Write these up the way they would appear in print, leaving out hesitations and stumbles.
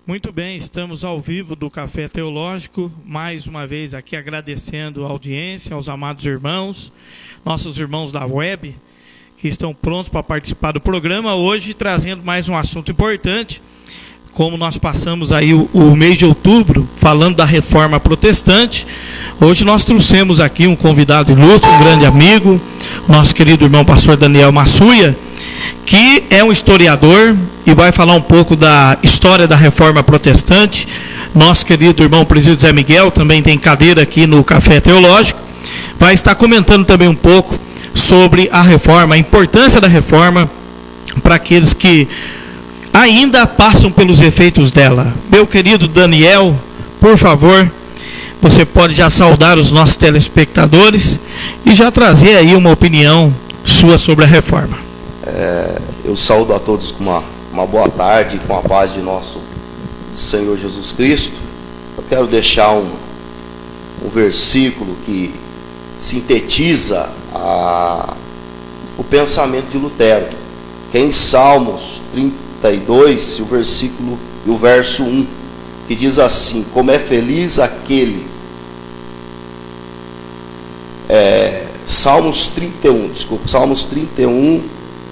Muito bem, estamos ao vivo do Café Teológico, mais uma vez aqui agradecendo a audiência, aos amados irmãos, nossos irmãos da web, que estão prontos para participar do programa, hoje trazendo mais um assunto importante, como nós passamos aí o mês de outubro, falando da Reforma Protestante. Hoje nós trouxemos aqui um convidado ilustre, um grande amigo, nosso querido irmão pastor Daniel Massuia, que é um historiador e vai falar um pouco da história da Reforma Protestante. Nosso querido irmão presídio Zé Miguel também tem cadeira aqui no Café Teológico, vai estar comentando também um pouco sobre a Reforma, a importância da Reforma para aqueles que ainda passam pelos efeitos dela. Meu querido Daniel, por favor, você pode já saudar os nossos telespectadores e já trazer aí uma opinião sua sobre a Reforma. Eu saúdo a todos com uma boa tarde, com a paz de nosso Senhor Jesus Cristo. Eu quero deixar um versículo que sintetiza o pensamento de Lutero, que é em Salmos 32, o verso 1, que diz assim: como é feliz aquele... Salmos 31,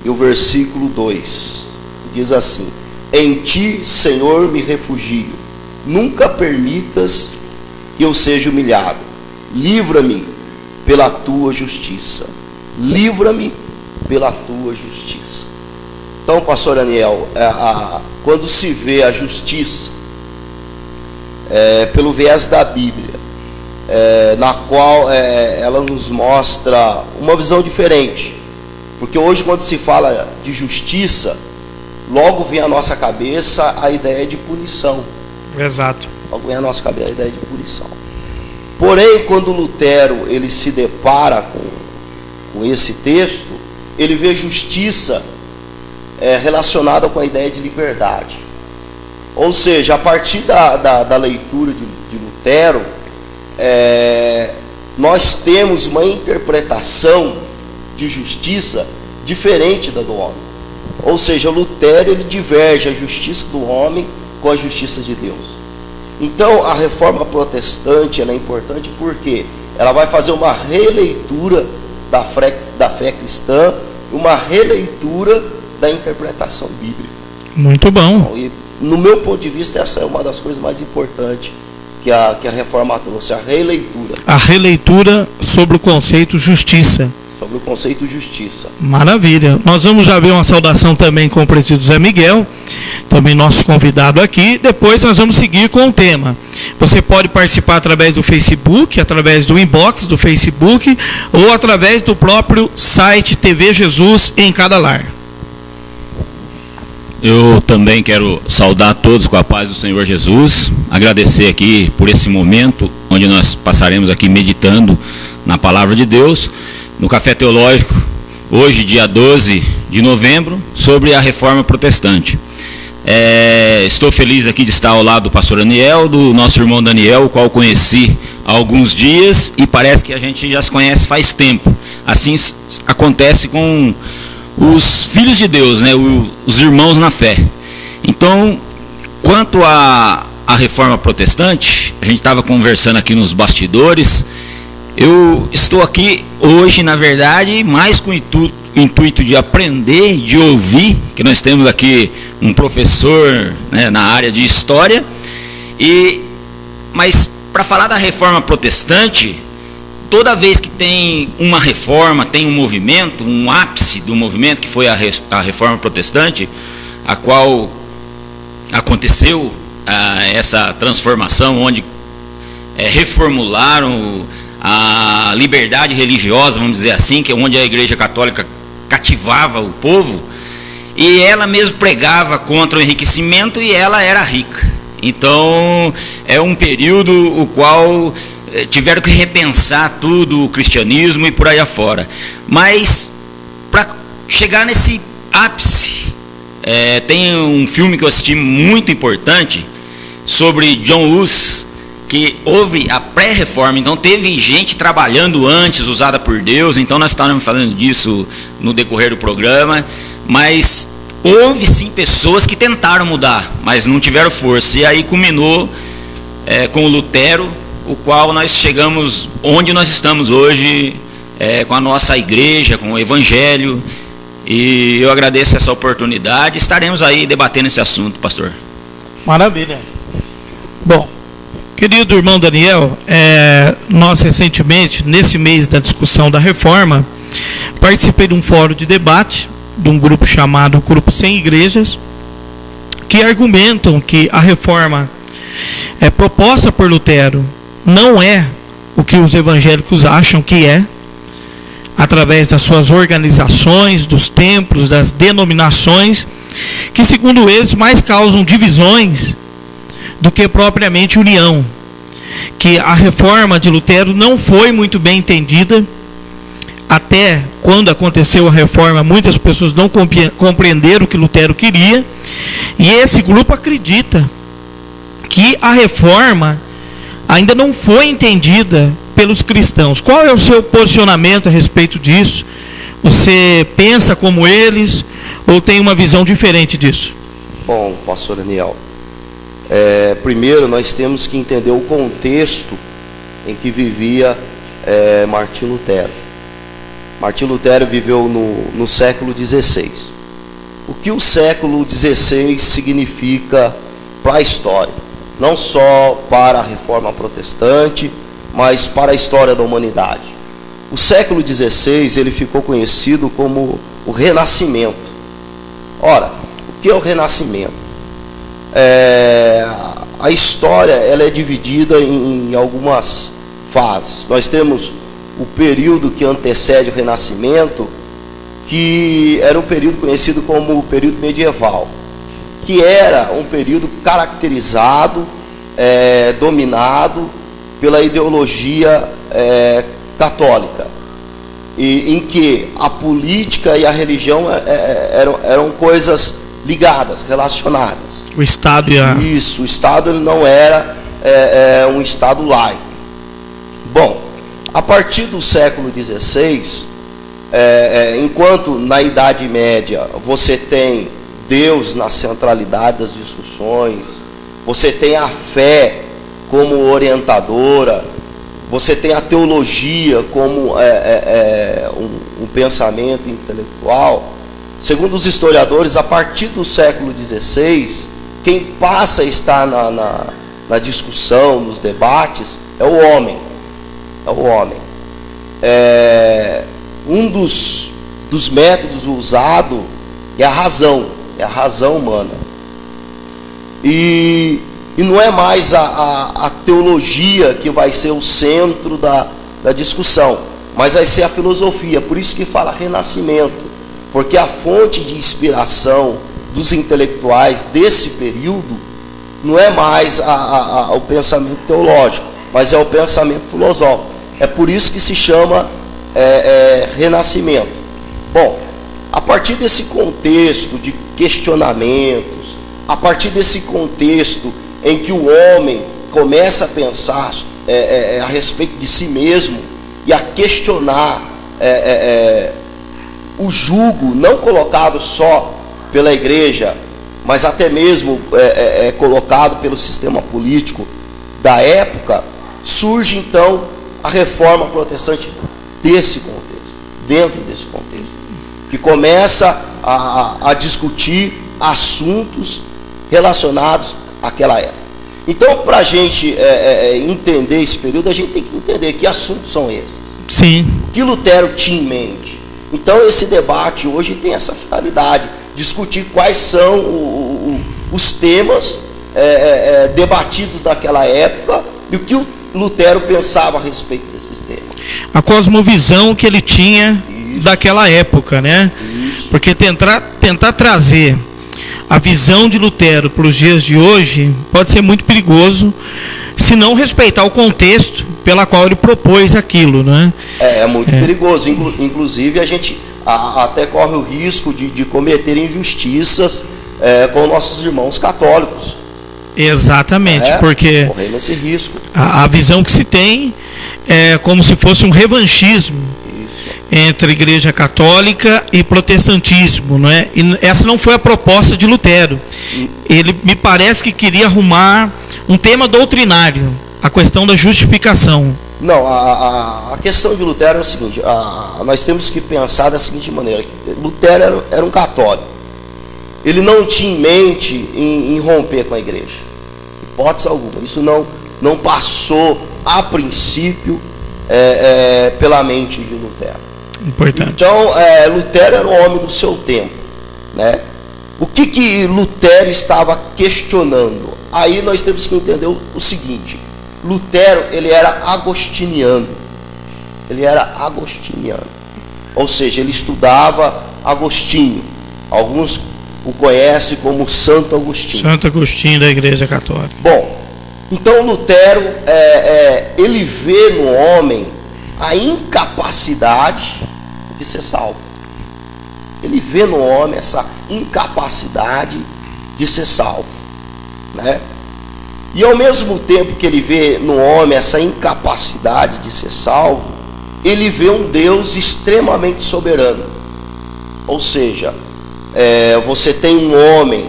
e o versículo 2, diz assim: em ti, Senhor, me refugio, nunca permitas que eu seja humilhado, livra-me pela tua justiça, livra-me pela tua justiça. Então, pastor Daniel, quando se vê a justiça pelo viés da Bíblia, na qual ela nos mostra uma visão diferente, porque hoje, quando se fala de justiça, logo vem à nossa cabeça a ideia de punição. Exato. Logo vem à nossa cabeça a ideia de punição. Porém, quando Lutero ele se depara com esse texto, ele vê justiça relacionada com a ideia de liberdade. Ou seja, a partir da leitura de Lutero, nós temos uma interpretação de justiça diferente da do homem. Ou seja, Lutero ele diverge a justiça do homem com a justiça de Deus. Então a Reforma Protestante ela é importante porque ela vai fazer uma releitura da fé cristã, uma releitura da interpretação bíblica. Muito bom. Então, e no meu ponto de vista, essa é uma das coisas mais importantes que a Reforma trouxe, a releitura. A releitura sobre o conceito justiça. Sobre o conceito justiça. Maravilha. Nós vamos já ver uma saudação também com o presídio Zé Miguel, também nosso convidado aqui. Depois nós vamos seguir com o tema. Você pode participar através do Facebook, através do inbox do Facebook, ou através do próprio site TV Jesus em Cada Lar. Eu também quero saudar a todos com a paz do Senhor Jesus, agradecer aqui por esse momento, onde nós passaremos aqui meditando na Palavra de Deus, no Café Teológico, hoje dia 12 de novembro, sobre a Reforma Protestante. Estou feliz aqui de estar ao lado do pastor Daniel, do nosso irmão Daniel, o qual conheci há alguns dias, e parece que a gente já se conhece faz tempo. Assim acontece com os filhos de Deus, né? Os irmãos na fé. Então, quanto à Reforma Protestante, a gente estava conversando aqui nos bastidores. Eu estou aqui hoje, na verdade, mais com o intuito de aprender, de ouvir, que nós temos aqui um professor, né, na área de história, mas para falar da Reforma Protestante, toda vez que tem uma reforma, tem um movimento, um ápice do movimento, que foi a Reforma Protestante, a qual aconteceu essa transformação, onde reformularam a liberdade religiosa, vamos dizer assim, que é onde a Igreja Católica cativava o povo, e ela mesmo pregava contra o enriquecimento, e ela era rica. Então, é um período o qual tiveram que repensar tudo, o cristianismo e por aí afora. Mas, para chegar nesse ápice, tem um filme que eu assisti muito importante, sobre John Hus, que houve a pré-reforma, então teve gente trabalhando antes, usada por Deus, então nós estávamos falando disso no decorrer do programa, mas houve sim pessoas que tentaram mudar, mas não tiveram força. E aí culminou com o Lutero, o qual nós chegamos onde nós estamos hoje, com a nossa igreja, com o Evangelho. E eu agradeço essa oportunidade. Estaremos aí debatendo esse assunto, pastor. Maravilha. Bom, querido irmão Daniel, nós recentemente, nesse mês da discussão da reforma, participei de um fórum de debate de um grupo chamado Grupo Sem Igrejas, que argumentam que a reforma proposta por Lutero não é o que os evangélicos acham que é, através das suas organizações, dos templos, das denominações, que segundo eles mais causam divisões do que propriamente união, que a reforma de Lutero não foi muito bem entendida. Até quando aconteceu a reforma, muitas pessoas não compreenderam o que Lutero queria, e esse grupo acredita que a reforma ainda não foi entendida pelos cristãos. Qual é o seu posicionamento a respeito disso? Você pensa como eles ou tem uma visão diferente disso? Bom, pastor Daniel, primeiro nós temos que entender o contexto em que vivia Martinho Lutero. Martinho Lutero viveu no século XVI. O que o século XVI significa para a história? Não só para a reforma protestante, mas para a história da humanidade. O século XVI ele ficou conhecido como o Renascimento. Ora, o que é o Renascimento? A história ela é dividida em algumas fases. Nós temos o período que antecede o Renascimento, que era um período conhecido como o período medieval, que era um período caracterizado, dominado pela ideologia católica, em que a política e a religião eram coisas ligadas, relacionadas. O Estado e a... Isso, o Estado ele não era um Estado laico. Bom, a partir do século XVI, enquanto na Idade Média você tem Deus na centralidade das discussões, você tem a fé como orientadora, você tem a teologia como um pensamento intelectual. Segundo os historiadores, a partir do século XVI, quem passa a estar na discussão, nos debates, é o homem. É o homem. Um dos métodos usados é a razão humana. E não é mais a teologia que vai ser o centro da discussão, mas vai ser a filosofia. Por isso que fala renascimento, porque a fonte de inspiração dos intelectuais desse período não é mais o pensamento teológico, mas é o pensamento filosófico. É por isso que se chama renascimento. Bom, a partir desse contexto de questionamentos, a partir desse contexto em que o homem começa a pensar a respeito de si mesmo e a questionar o jugo não colocado só pela igreja, mas até mesmo colocado pelo sistema político da época, surge então a reforma protestante dentro desse contexto, que começa a discutir assuntos relacionados àquela época. Então, para a gente entender esse período, a gente tem que entender que assuntos são esses. Sim. O que Lutero tinha em mente. Então, esse debate hoje tem essa finalidade, discutir quais são os temas debatidos naquela época e o que o Lutero pensava a respeito desses temas. A cosmovisão que ele tinha daquela época, né? Isso. Porque tentar trazer a visão de Lutero para os dias de hoje pode ser muito perigoso, se não respeitar o contexto pela qual ele propôs aquilo, né? É muito perigoso. Inclusive, a gente até corre o risco de cometer injustiças com nossos irmãos católicos. Exatamente, porque corremos esse risco. A visão que se tem é como se fosse um revanchismo. Isso. entre Igreja Católica e protestantismo, não é? E essa não foi a proposta de Lutero. Ele me parece que queria arrumar um tema doutrinário, a questão da justificação. Não, a questão de Lutero é o seguinte, nós temos que pensar da seguinte maneira: Lutero era um católico. Ele não tinha em mente em romper com a igreja, hipótese alguma. Isso não passou a princípio pela mente de Lutero. Importante. Então, Lutero era um homem do seu tempo, né? O que Lutero estava questionando? Aí nós temos que entender o seguinte: Lutero, ele era agostiniano. Ou seja, ele estudava Agostinho. Alguns o conhecem como Santo Agostinho. Santo Agostinho da Igreja Católica. Bom, então Lutero, ele vê no homem a incapacidade de ser salvo. Ele vê no homem essa incapacidade de ser salvo, né? E ao mesmo tempo que ele vê no homem essa incapacidade de ser salvo, ele vê um Deus extremamente soberano. Ou seja, você tem um homem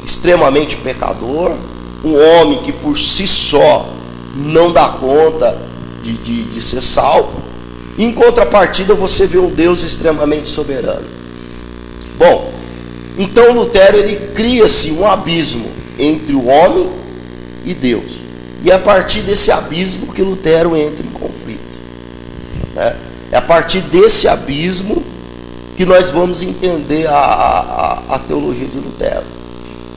extremamente pecador, um homem que por si só não dá conta de ser salvo. Em contrapartida, você vê um Deus extremamente soberano. Bom, então Lutero, ele cria-se um abismo entre o homem e Deus. E é a partir desse abismo que Lutero entra em conflito, né? É a partir desse abismo que nós vamos entender a teologia de Lutero.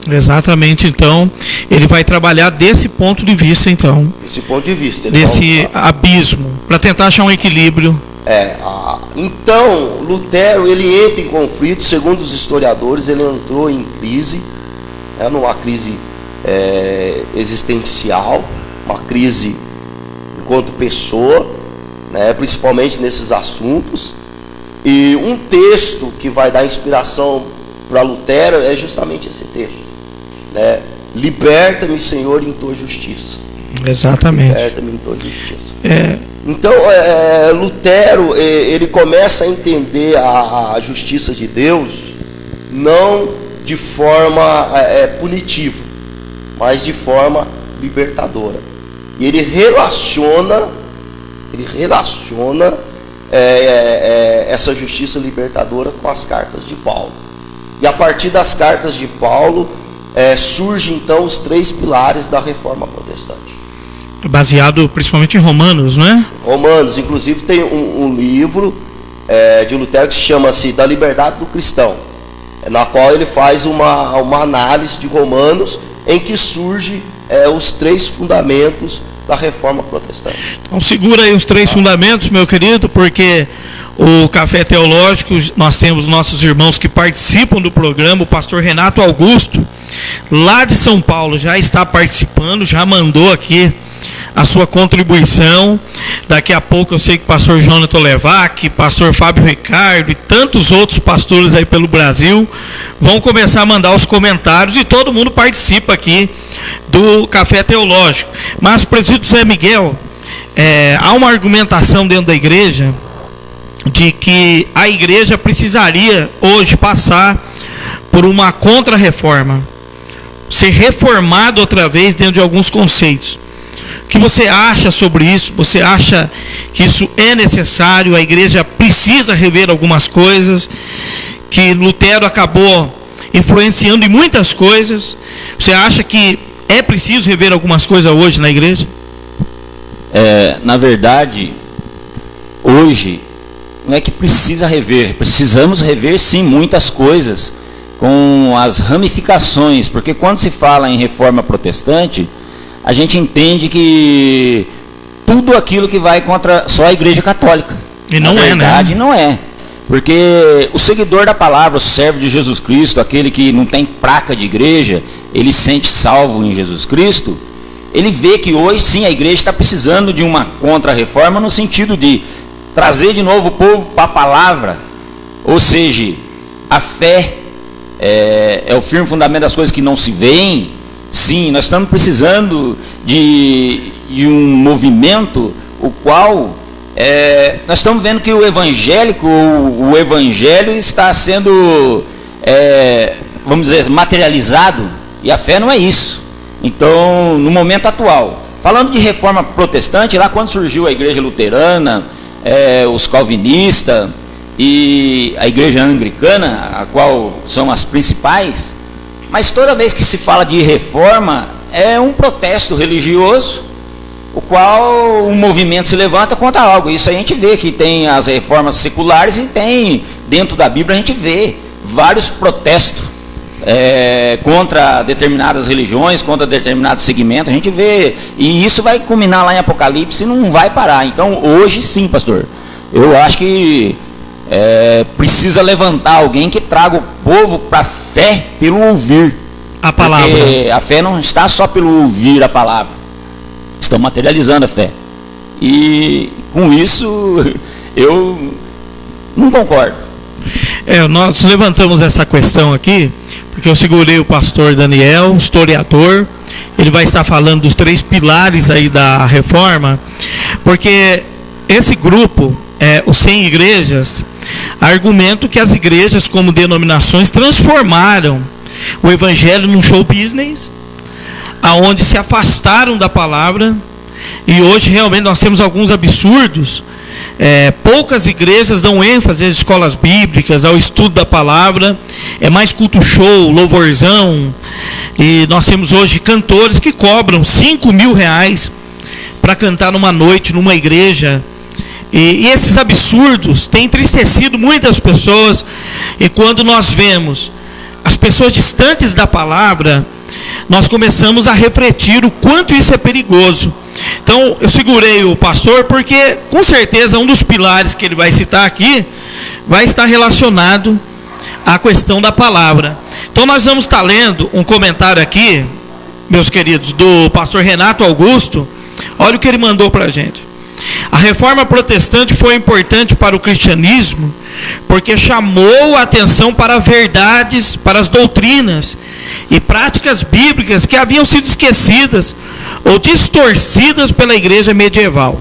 Exatamente, então, ele vai trabalhar desse ponto de vista, então. Desse ponto de vista. Desse abismo, para tentar achar um equilíbrio. Então, Lutero, ele entra em conflito, segundo os historiadores, ele entrou em crise, numa crise existencial, uma crise enquanto pessoa, né, principalmente nesses assuntos. E um texto que vai dar inspiração para Lutero é justamente esse texto, né? Liberta-me, Senhor, em tua justiça. Exatamente. Liberta-me em tua justiça. Então, Lutero, ele começa a entender a justiça de Deus não de forma punitiva, mas de forma libertadora. E ele relaciona essa justiça libertadora com as cartas de Paulo. E a partir das cartas de Paulo surgem então os 3 pilares da reforma protestante. Baseado principalmente em Romanos, não é? Romanos, inclusive tem um livro de Lutero que se chama-se Da Liberdade do Cristão, na qual ele faz uma análise de Romanos, em que surge os 3 fundamentos da reforma protestante. Então segura aí os 3 fundamentos, meu querido, porque o Café Teológico, nós temos nossos irmãos que participam do programa. O pastor Renato Augusto, lá de São Paulo, já está participando, já mandou aqui a sua contribuição. Daqui a pouco eu sei que o pastor Jonathan Levac, pastor Fábio Ricardo e tantos outros pastores aí pelo Brasil vão começar a mandar os comentários, e todo mundo participa aqui do Café Teológico. Mas, presídio Zé Miguel, há uma argumentação dentro da igreja de que a igreja precisaria hoje passar por uma contra-reforma, ser reformado outra vez dentro de alguns conceitos. O que você acha sobre isso? Você acha que isso é necessário? A igreja precisa rever algumas coisas, que Lutero acabou influenciando em muitas coisas. Você acha que é preciso rever algumas coisas hoje na igreja? Na verdade, hoje, não é que precisa rever, precisamos rever sim muitas coisas, com as ramificações, porque quando se fala em reforma protestante, a gente entende que tudo aquilo que vai contra só a Igreja Católica. E não é, né? Na verdade, não é. Porque o seguidor da palavra, o servo de Jesus Cristo, aquele que não tem placa de igreja, ele se sente salvo em Jesus Cristo, ele vê que hoje sim a igreja está precisando de uma contra-reforma, no sentido de trazer de novo o povo para a palavra. Ou seja, a fé é o firme fundamento das coisas que não se veem. Sim, nós estamos precisando de um movimento o qual nós estamos vendo que o evangelho está sendo, vamos dizer, materializado, e a fé não é isso. Então, no momento atual, falando de reforma protestante, lá quando surgiu a igreja luterana, os calvinistas e a igreja anglicana, a qual são as principais, mas toda vez que se fala de reforma, é um protesto religioso, o qual um movimento se levanta contra algo. Isso a gente vê que tem as reformas seculares e tem, dentro da Bíblia a gente vê vários protestos contra determinadas religiões, contra determinados segmentos, a gente vê, e isso vai culminar lá em Apocalipse e não vai parar. Então hoje sim, pastor, eu acho que precisa levantar alguém que traga o povo para a fé pelo ouvir a palavra. Porque a fé não está só pelo ouvir a palavra, estão materializando a fé, e com isso eu não concordo. Nós levantamos essa questão aqui porque eu segurei o pastor Daniel, historiador. Ele vai estar falando dos 3 pilares aí da reforma, porque esse grupo, os 100 igrejas, argumentam que as igrejas como denominações transformaram o evangelho num show business, aonde se afastaram da palavra, e hoje realmente nós temos alguns absurdos. Poucas igrejas dão ênfase às escolas bíblicas, ao estudo da palavra, é mais culto show, louvorzão, e nós temos hoje cantores que cobram R$5.000 para cantar numa noite, numa igreja, e esses absurdos têm entristecido muitas pessoas, e quando nós vemos as pessoas distantes da palavra, nós começamos a refletir o quanto isso é perigoso. Então, eu segurei o pastor porque, com certeza, um dos pilares que ele vai citar aqui vai estar relacionado à questão da palavra. Então, nós vamos estar lendo um comentário aqui, meus queridos, do pastor Renato Augusto. Olha o que ele mandou para a gente. A reforma protestante foi importante para o cristianismo porque chamou a atenção para verdades, para as doutrinas e práticas bíblicas que haviam sido esquecidas ou distorcidas pela igreja medieval.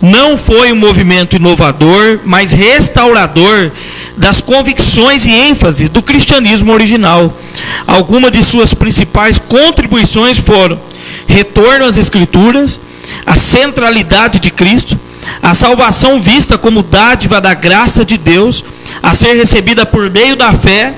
Não foi um movimento inovador, mas restaurador das convicções e ênfase do cristianismo original. Algumas de suas principais contribuições foram retorno às Escrituras, a centralidade de Cristo, a salvação vista como dádiva da graça de Deus, a ser recebida por meio da fé.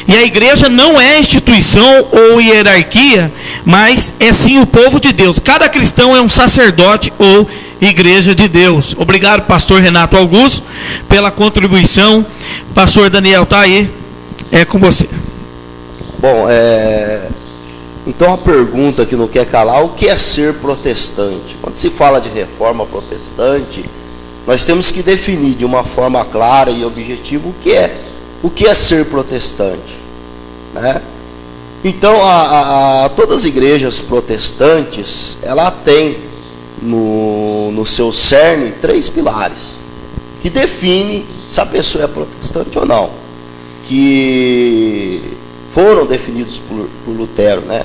E a igreja não é instituição ou hierarquia, mas é sim o povo de Deus. Cada cristão é um sacerdote ou igreja de Deus. Obrigado, pastor Renato Augusto, pela contribuição. Pastor Daniel, está aí, é com você. Bom, então a pergunta que não quer calar: o que é ser protestante? Quando se fala de reforma protestante, nós temos que definir de uma forma clara e objetiva o que é ser protestante, né? Então, todas as igrejas protestantes, ela tem no seu cerne 3 pilares que definem se a pessoa é protestante ou não, que foram definidos por Lutero, né?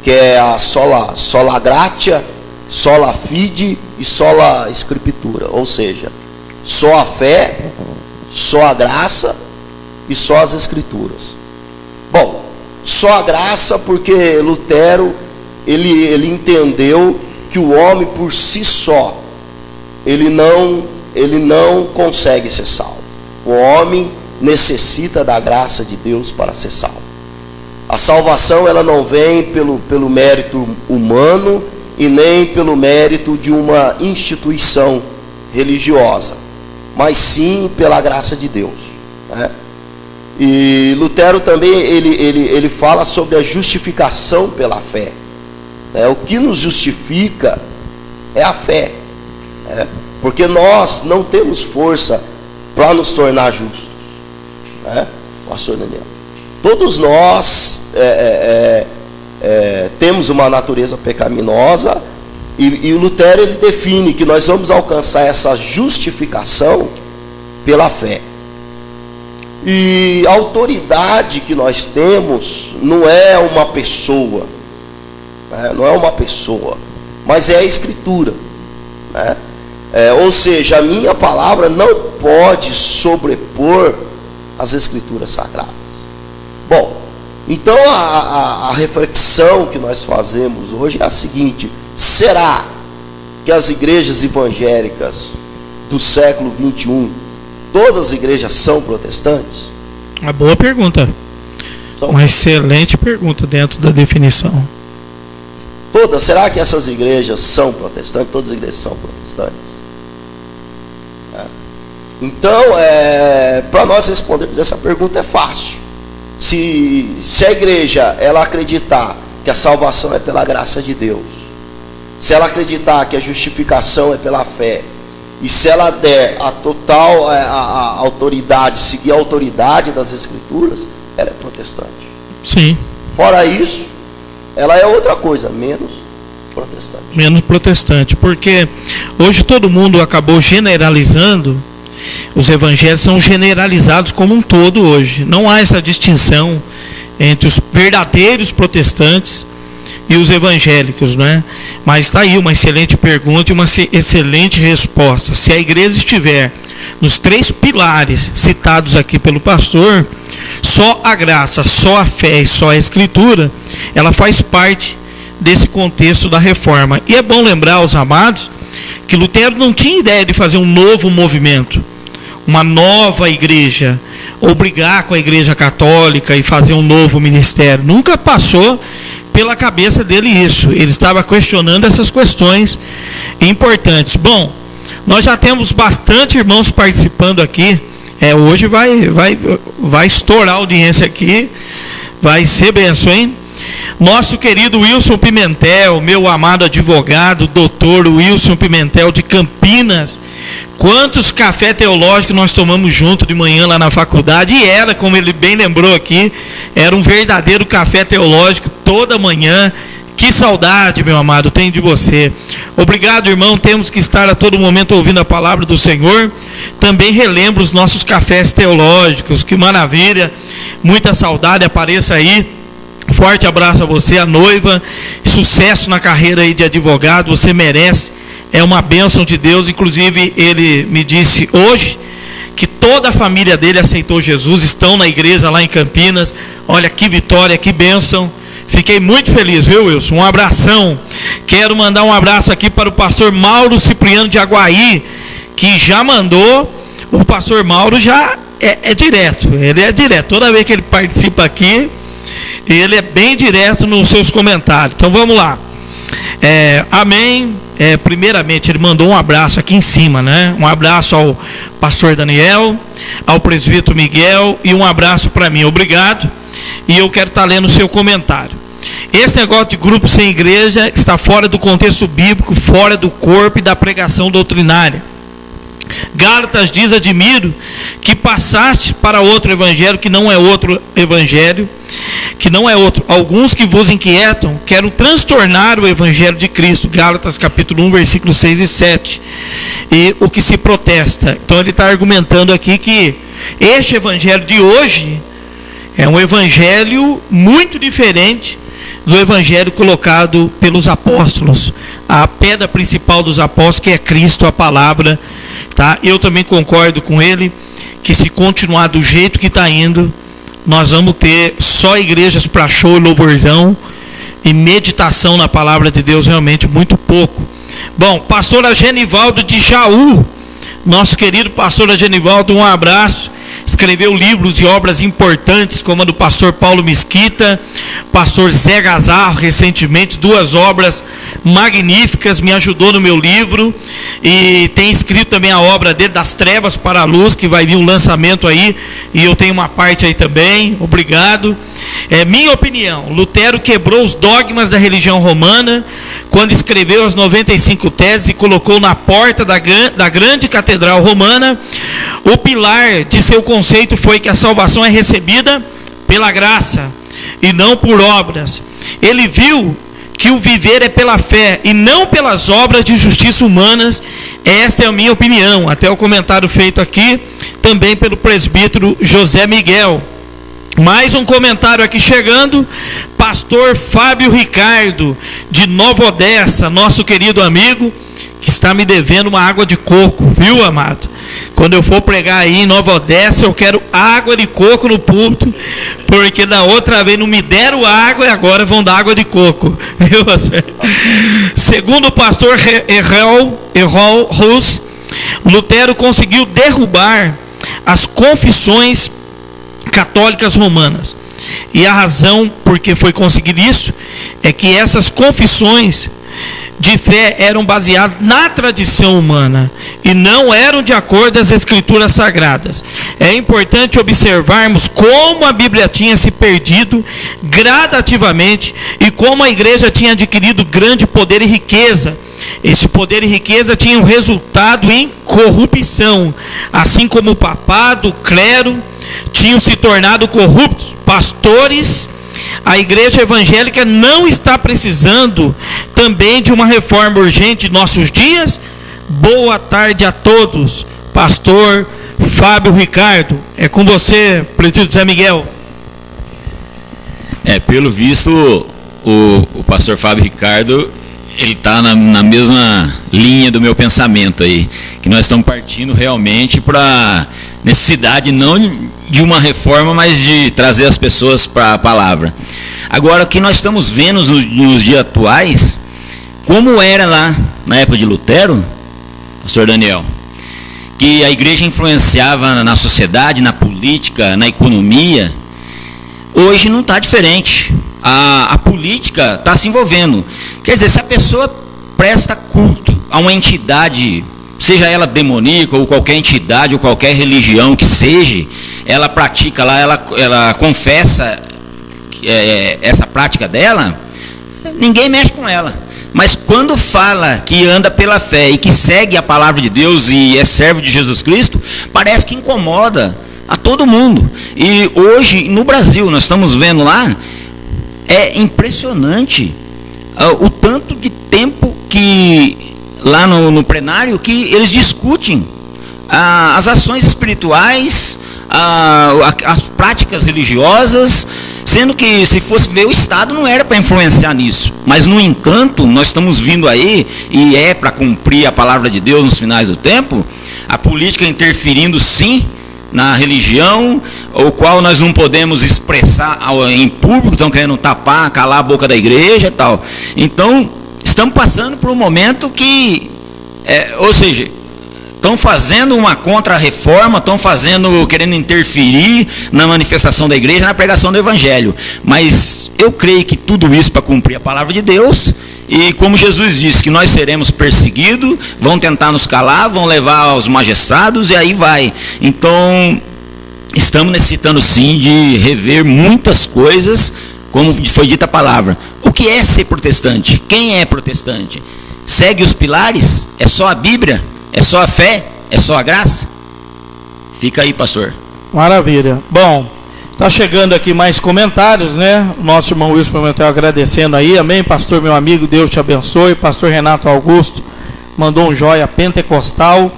Que é a sola gratia, sola fide e sola scriptura, ou seja, só a fé, só a graça e só as escrituras. Bom, só a graça porque Lutero ele entendeu que o homem por si só ele não consegue ser salvo. O homem necessita da graça de Deus para ser salvo. A salvação ela não vem pelo mérito humano e nem pelo mérito de uma instituição religiosa, mas sim pela graça de Deus, né? E Lutero também ele fala sobre a justificação pela fé, né? O que nos justifica é a fé, né? Porque nós não temos força para nos tornar justos, né? Pastor Daniel, todos nós temos uma natureza pecaminosa, e o Lutero ele define que nós vamos alcançar essa justificação pela fé. E a autoridade que nós temos não é uma pessoa, né? Não é uma pessoa, mas é a Escritura, né? Ou seja, a minha palavra não pode sobrepor as Escrituras Sagradas. Bom, então a reflexão que nós fazemos hoje é a seguinte: será que as igrejas evangélicas do século 21, todas as igrejas são protestantes? Uma boa pergunta. Uma excelente pergunta dentro da definição. Todas? Será que essas igrejas são protestantes? Todas as igrejas são protestantes? Então, para nós respondermos essa pergunta é fácil. Se a igreja ela acreditar que a salvação é pela graça de Deus, se ela acreditar que a justificação é pela fé, e se ela der a total a autoridade, seguir a autoridade das Escrituras, ela é protestante. Sim. Fora isso, ela é outra coisa, menos protestante. Menos protestante, porque hoje todo mundo acabou generalizando. Os evangelhos são generalizados como um todo hoje. Não há essa distinção entre os verdadeiros protestantes e os evangélicos, né? Mas está aí uma excelente pergunta e uma excelente resposta. Se a igreja estiver nos 3 pilares citados aqui pelo pastor, só a graça, só a fé e só a Escritura, ela faz parte desse contexto da reforma. E é bom lembrar aos amados que Lutero não tinha ideia de fazer um novo movimento, uma nova igreja, ou brigar com a igreja católica e fazer um novo ministério. Nunca passou pela cabeça dele isso. Ele estava questionando essas questões importantes. Bom, nós já temos bastante irmãos participando aqui. Hoje vai estourar a audiência aqui. Vai ser bênção, hein? Nosso querido Wilson Pimentel, meu amado advogado, doutor Wilson Pimentel de Campinas. Quantos café teológico nós tomamos junto de manhã lá na faculdade. E era, como ele bem lembrou aqui, era um verdadeiro café teológico toda manhã. Que saudade, meu amado, tenho de você. Obrigado, irmão. Temos que estar a todo momento ouvindo a palavra do Senhor. Também relembro os nossos cafés teológicos. Que maravilha. Muita saudade, apareça aí. Forte abraço a você, a noiva. Sucesso na carreira aí de advogado. Você merece. É uma bênção de Deus. Inclusive, ele me disse hoje que toda a família dele aceitou Jesus. Estão na igreja lá em Campinas. Olha que vitória, que bênção. Fiquei muito feliz, viu, Wilson? Um abração. Quero mandar um abraço aqui para o pastor Mauro Cipriano de Aguaí, que já mandou. O pastor Mauro já é direto. Ele é direto. Toda vez que ele participa aqui, ele é bem direto nos seus comentários. Então vamos lá. Amém. Primeiramente, ele mandou um abraço aqui em cima, né? Um abraço ao pastor Daniel, ao presbítero Miguel e um abraço para mim. Obrigado. E eu quero estar lendo o seu comentário. Esse negócio de grupo sem igreja está fora do contexto bíblico, fora do corpo e da pregação doutrinária. Gálatas diz: admiro que passaste para outro evangelho, que não é outro evangelho, que não é outro. Alguns que vos inquietam querem transtornar o evangelho de Cristo. Gálatas capítulo 1, versículos 6 e 7. E o que se protesta. Então ele está argumentando aqui que este evangelho de hoje é um evangelho muito diferente do evangelho colocado pelos apóstolos. A pedra principal dos apóstolos, que é Cristo, a palavra. Tá? Eu também concordo com ele que se continuar do jeito que está indo, nós vamos ter só igrejas para show e louvorzão e meditação na palavra de Deus, realmente muito pouco. Bom, pastor Agenivaldo de Jaú, nosso querido pastor Agenivaldo, um abraço. Escreveu livros e obras importantes, como a do pastor Paulo Mesquita, pastor Zé Gazarro, recentemente, 2 obras magníficas, me ajudou no meu livro, e tem escrito também a obra dele, Das Trevas para a Luz, que vai vir um lançamento aí, e eu tenho uma parte aí também. Obrigado. Minha opinião, Lutero quebrou os dogmas da religião romana, quando escreveu as 95 teses e colocou na porta da grande catedral romana. O pilar de seu conceito foi que a salvação é recebida pela graça e não por obras. Ele viu que o viver é pela fé e não pelas obras de justiça humanas. Esta é a minha opinião. Até o comentário feito aqui também pelo presbítero José Miguel. Mais um comentário aqui chegando. Pastor Fábio Ricardo de Nova Odessa, nosso querido amigo, que está me devendo uma água de coco, viu, amado? Quando eu for pregar aí em Nova Odessa, eu quero água de coco no púlpito, porque da outra vez não me deram água e agora vão dar água de coco, viu? Segundo o pastor Errol Hus, Lutero conseguiu derrubar as confissões católicas romanas. E a razão por que foi conseguir isso é que essas confissões de fé eram baseadas na tradição humana e não eram de acordo às escrituras sagradas. É importante observarmos como a Bíblia tinha se perdido gradativamente e como a igreja tinha adquirido grande poder e riqueza. Esse poder e riqueza tinham resultado em corrupção, assim como o papado, o clero tinham se tornado corruptos. Pastores, a igreja evangélica não está precisando também de uma reforma urgente em nossos dias? Boa tarde a todos. Pastor Fábio Ricardo, é com você, presídio Zé Miguel. Pelo visto, o pastor Fábio Ricardo, ele está na mesma linha do meu pensamento aí, que nós estamos partindo realmente para necessidade não de uma reforma, mas de trazer as pessoas para a palavra. Agora, o que nós estamos vendo nos dias atuais, como era lá na época de Lutero, pastor Daniel, que a igreja influenciava na sociedade, na política, na economia, hoje não está diferente. A política está se envolvendo. Quer dizer, se a pessoa presta culto a uma entidade, seja ela demoníaca ou qualquer entidade ou qualquer religião que seja, ela pratica lá, ela confessa essa prática dela, ninguém mexe com ela. Mas quando fala que anda pela fé e que segue a palavra de Deus e é servo de Jesus Cristo, parece que incomoda a todo mundo. E hoje no Brasil nós estamos vendo lá, é impressionante o tanto de tempo que lá no plenário que eles discutem as ações espirituais, as práticas religiosas, sendo que se fosse ver o Estado não era para influenciar nisso. Mas no entanto, nós estamos vindo aí, e é para cumprir a palavra de Deus nos finais do tempo, a política interferindo sim na religião, o qual nós não podemos expressar em público, estão querendo tapar, calar a boca da igreja e tal. Então, estamos passando por um momento que, ou seja, estão fazendo uma contra-reforma, estão querendo interferir na manifestação da igreja, na pregação do evangelho. Mas eu creio que tudo isso para cumprir a palavra de Deus. E como Jesus disse que nós seremos perseguidos, vão tentar nos calar, vão levar aos magistrados e aí vai. Então, estamos necessitando sim de rever muitas coisas, como foi dita a palavra. O que é ser protestante? Quem é protestante? Segue os pilares? É só a Bíblia? É só a fé? É só a graça? Fica aí, pastor. Maravilha. Bom, está chegando aqui mais comentários, né? O nosso irmão Wilson Pimentel agradecendo aí. Amém, pastor, meu amigo, Deus te abençoe. Pastor Renato Augusto mandou um joia pentecostal.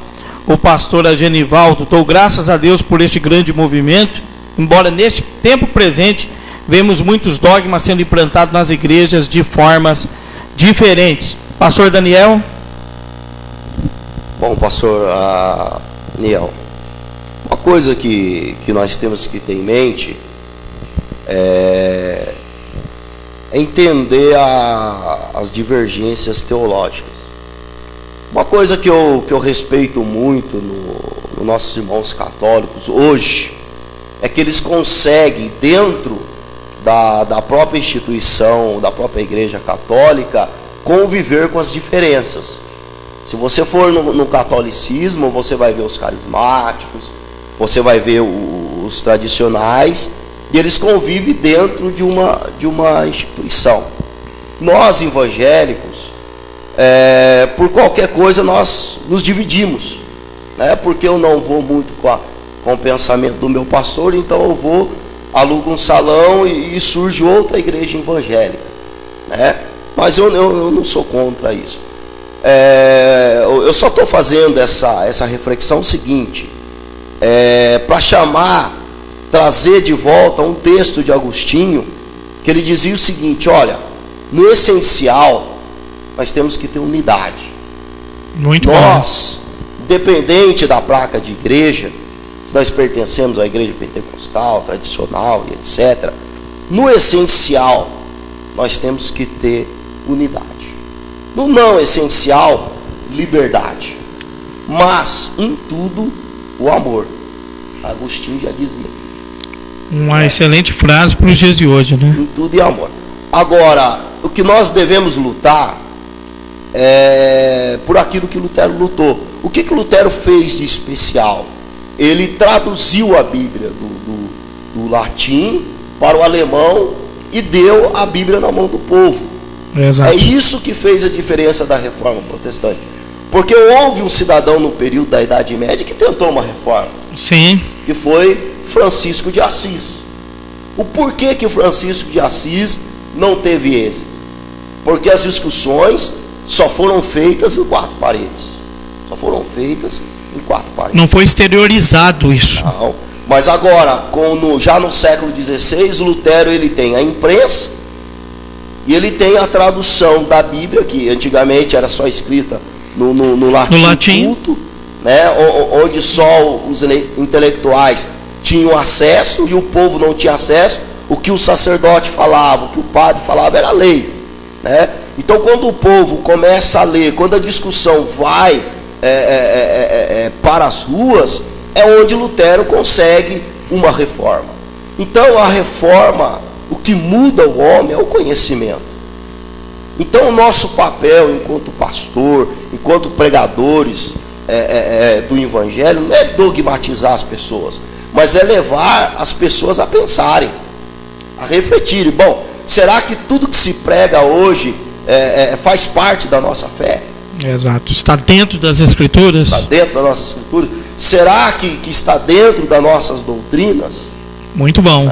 O pastor Agenivaldo, dou graças a Deus por este grande movimento. Embora neste tempo presente, vemos muitos dogmas sendo implantados nas igrejas de formas diferentes. Pastor Daniel. Bom, pastor Daniel, uma coisa que nós temos que ter em mente é entender as divergências teológicas. Uma coisa que eu respeito muito nos nossos irmãos católicos hoje é que eles conseguem, dentro da própria instituição, da própria igreja católica, conviver com as diferenças. Se você for no catolicismo, você vai ver os carismáticos, você vai ver os tradicionais, e eles convivem dentro de uma instituição. Nós, evangélicos, por qualquer coisa nós nos dividimos, né? Porque eu não vou muito com o pensamento do meu pastor, então eu vou, alugo um salão e surge outra igreja evangélica, né? Mas eu não sou contra isso. Eu só estou fazendo essa reflexão seguinte, para trazer de volta um texto de Agostinho, que ele dizia o seguinte: olha, no essencial nós temos que ter unidade, Muito nós, independente da placa de igreja, se nós pertencemos à igreja pentecostal, tradicional e etc., no essencial, nós temos que ter unidade. No não essencial, liberdade. Mas, em tudo, o amor. Agostinho já dizia. Uma excelente frase para os dias de hoje, né? Em tudo e amor. Agora, o que nós devemos lutar é por aquilo que Lutero lutou. O que Lutero fez de especial? Ele traduziu a Bíblia do latim para o alemão e deu a Bíblia na mão do povo. Exato. É isso que fez a diferença da reforma protestante. Porque houve um cidadão no período da Idade Média que tentou uma reforma. Sim. Que foi Francisco de Assis. O porquê que o Francisco de Assis não teve êxito? Porque as discussões só foram feitas em 4 paredes. Só foram feitas em 4 paredes. Não foi exteriorizado isso. Não. Mas agora, já no século XVI, Lutero ele tem a imprensa e ele tem a tradução da Bíblia, que antigamente era só escrita no latim culto, né, onde só os intelectuais tinham acesso e o povo não tinha acesso. O que o sacerdote falava, o que o padre falava era lei, né? Então, quando o povo começa a ler, quando a discussão vai para as ruas, é onde Lutero consegue uma reforma. Então, a reforma, o que muda o homem é o conhecimento. Então, o nosso papel enquanto pastor, enquanto pregadores do Evangelho, não é dogmatizar as pessoas, mas é levar as pessoas a pensarem, a refletirem. Bom, será que tudo que se prega hoje faz parte da nossa fé? Exato. Está dentro das Escrituras? Está dentro das nossas Escrituras. Será que está dentro das nossas doutrinas? Muito bom.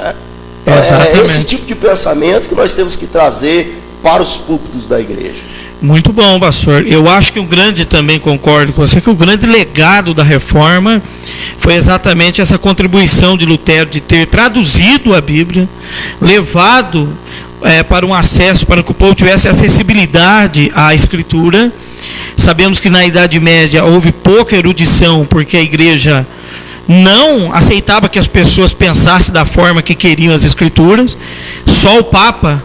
É esse tipo de pensamento que nós temos que trazer para os púlpitos da igreja. Muito bom, pastor. Eu acho que também concordo com você, que o grande legado da reforma foi exatamente essa contribuição de Lutero, de ter traduzido a Bíblia, levado para um acesso, para que o povo tivesse acessibilidade à Escritura. Sabemos que na Idade Média houve pouca erudição, porque a igreja não aceitava que as pessoas pensassem da forma que queriam as Escrituras. Só o Papa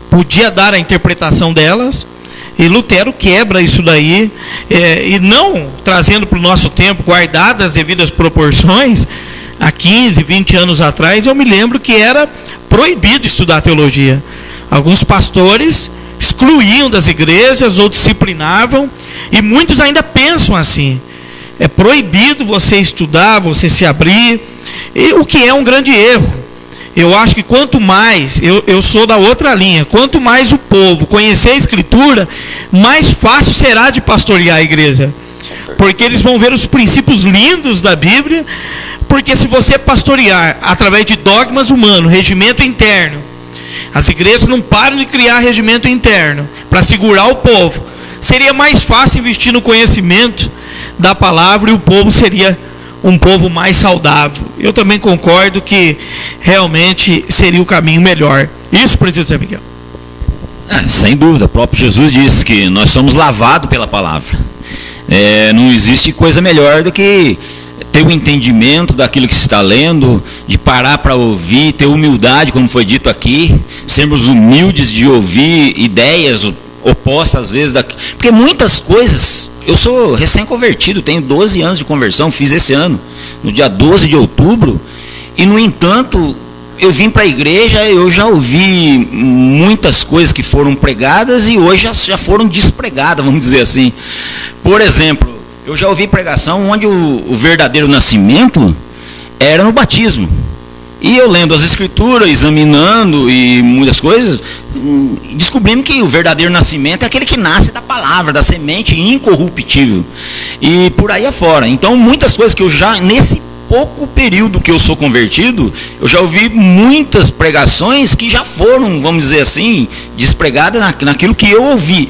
podia dar a interpretação delas. E Lutero quebra isso daí, e não trazendo para o nosso tempo, guardadas as devidas proporções. Há 15, 20 anos atrás, eu me lembro que era proibido estudar teologia. Alguns pastores excluíam das igrejas ou disciplinavam, e muitos ainda pensam assim. É proibido você estudar, você se abrir, e o que é um grande erro. Eu acho que quanto mais, eu sou da outra linha, quanto mais o povo conhecer a Escritura, mais fácil será de pastorear a igreja. Porque eles vão ver os princípios lindos da Bíblia. Porque se você pastorear através de dogmas humanos, regimento interno, as igrejas não param de criar regimento interno para segurar o povo. Seria mais fácil investir no conhecimento da palavra e o povo seria um povo mais saudável. Eu também concordo que realmente seria o caminho melhor. Isso, presidente Zé Miguel. Sem dúvida, o próprio Jesus disse que nós somos lavados pela palavra. Não existe coisa melhor do que ter o entendimento daquilo que se está lendo, de parar para ouvir, ter humildade, como foi dito aqui, sermos humildes de ouvir ideias opostas às vezes, porque muitas coisas, eu sou recém-convertido, tenho 12 anos de conversão, fiz esse ano, no dia 12 de outubro, e no entanto, eu vim para a igreja, eu já ouvi muitas coisas que foram pregadas e hoje já foram despregadas, vamos dizer assim. Por exemplo, eu já ouvi pregação onde o verdadeiro nascimento era no batismo. E eu lendo as escrituras, examinando e muitas coisas, descobrimos que o verdadeiro nascimento é aquele que nasce da palavra, da semente incorruptível. E por aí afora. Então, muitas coisas que eu já, nesse pouco período que eu sou convertido, eu já ouvi muitas pregações que já foram, vamos dizer assim, despregadas naquilo que eu ouvi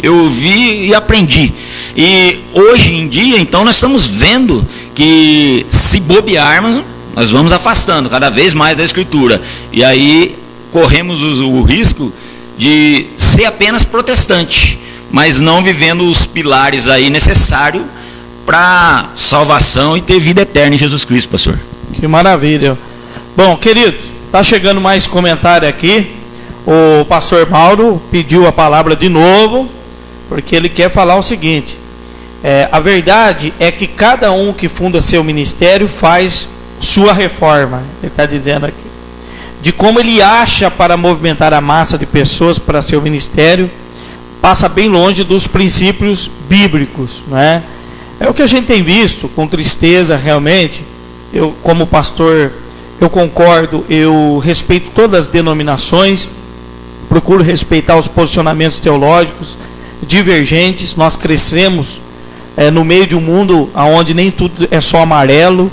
e aprendi. E hoje em dia, então, nós estamos vendo que se bobearmos, nós vamos afastando cada vez mais da Escritura. E aí corremos o risco de ser apenas protestante. mas não vivendo os pilares aí necessários para salvação e ter vida eterna em Jesus Cristo, pastor. Que maravilha. Bom, queridos, está chegando mais comentário aqui. O pastor Mauro pediu a palavra de novo, porque ele quer falar o seguinte: a verdade é que cada um que funda seu ministério faz sua reforma. Ele está dizendo aqui de como ele acha para movimentar a massa de pessoas para seu ministério, passa bem longe dos princípios bíblicos, não é? É o que a gente tem visto com tristeza, realmente. Eu, como pastor, eu concordo, eu respeito todas as denominações, procuro respeitar os posicionamentos teológicos divergentes. Nós crescemos no meio de um mundo onde nem tudo é só amarelo,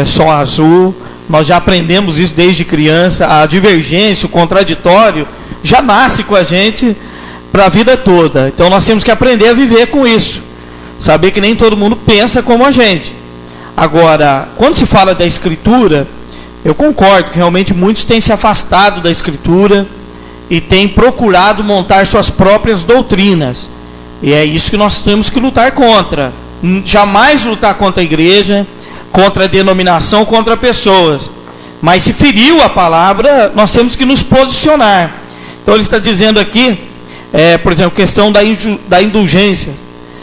só azul. Nós já aprendemos isso desde criança. A divergência, o contraditório já nasce com a gente para a vida toda. Então nós temos que aprender a viver com isso, saber que nem todo mundo pensa como a gente. Agora, quando se fala da Escritura, eu concordo que realmente muitos têm se afastado da Escritura e têm procurado montar suas próprias doutrinas. E é isso que nós temos que lutar contra. Jamais lutar contra a igreja, contra a denominação, contra pessoas. Mas se feriu a palavra, nós temos que nos posicionar. Então ele está dizendo aqui, por exemplo, questão da indulgência.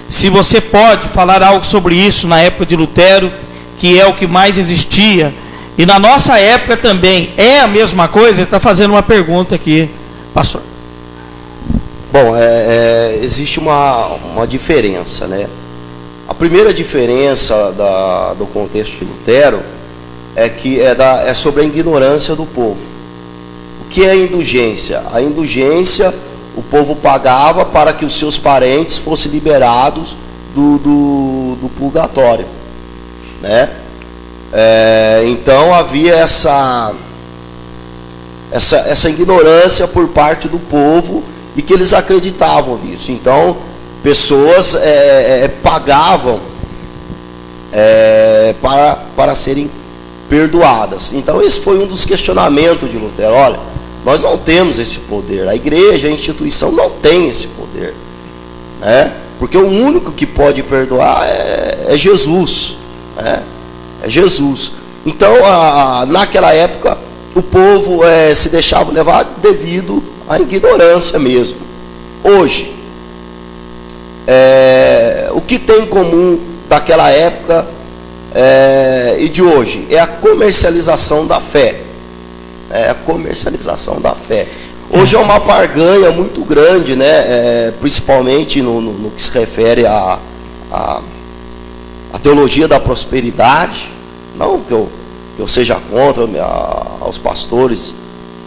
Se você pode falar algo sobre isso na época de Lutero, que é o que mais existia, e na nossa época também é a mesma coisa. Ele está fazendo uma pergunta aqui, pastor. Bom, existe uma diferença, né? A primeira diferença do contexto de Lutero é que é sobre a ignorância do povo. O que é a indulgência? A indulgência, o povo pagava para que os seus parentes fossem liberados do purgatório, né? Então havia essa ignorância por parte do povo, e que eles acreditavam nisso. Então pessoas pagavam para serem perdoadas. Então esse foi um dos questionamentos de Lutero. Olha, nós não temos esse poder, a igreja, a instituição não tem esse poder, né? Porque o único que pode perdoar é Jesus, né? É Jesus. Então naquela época o povo se deixava levar devido à ignorância mesmo. Hoje, o que tem em comum daquela época e de hoje é a comercialização da fé. A comercialização da fé. Hoje é uma barganha muito grande, né? Principalmente no que se refere à teologia da prosperidade. Não que eu seja contra aos pastores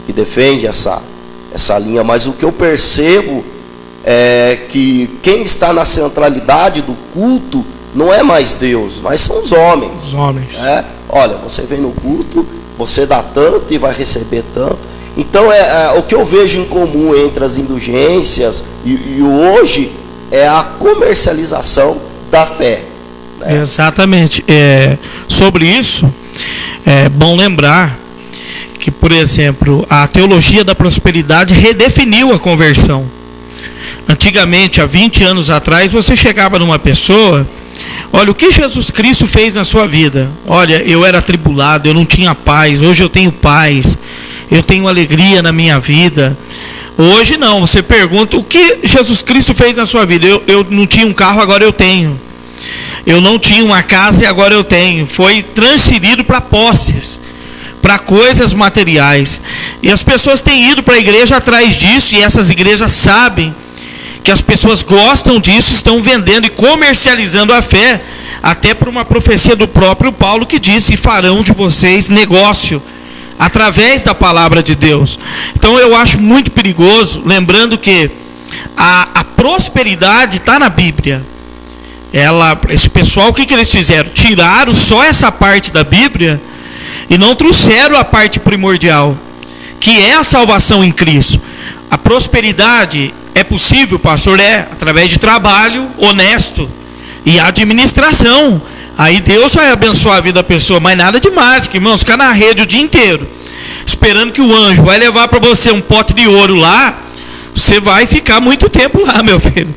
que defendem essa linha, mas o que eu percebo é que quem está na centralidade do culto não é mais Deus, mas são os homens. Os homens. Olha, você vem no culto, você dá tanto e vai receber tanto. Então o que eu vejo em comum entre as indulgências e hoje é a comercialização da fé, né? Exatamente. Sobre isso, é bom lembrar que, por exemplo, a teologia da prosperidade redefiniu a conversão. Antigamente, há 20 anos atrás, você chegava numa pessoa: olha, o que Jesus Cristo fez na sua vida? Olha, eu era atribulado, eu não tinha paz, hoje eu tenho paz, eu tenho alegria na minha vida. Hoje não, você pergunta: o que Jesus Cristo fez na sua vida? Eu não tinha um carro, agora eu tenho. Eu não tinha uma casa e agora eu tenho. Foi transferido para posses, para coisas materiais. E as pessoas têm ido para a igreja atrás disso, e essas igrejas sabem que as pessoas gostam disso, estão vendendo e comercializando a fé, até por uma profecia do próprio Paulo que disse: farão de vocês negócio através da palavra de Deus. Então eu acho muito perigoso, lembrando que a prosperidade está na Bíblia. Esse pessoal, o que eles fizeram? Tiraram só essa parte da Bíblia e não trouxeram a parte primordial, que é a salvação em Cristo. A prosperidade é possível, pastor? Através de trabalho honesto e administração. Aí Deus vai abençoar a vida da pessoa, mas nada de mágica, irmãos. Ficar na rede o dia inteiro, esperando que o anjo vai levar para você um pote de ouro lá, você vai ficar muito tempo lá, meu filho.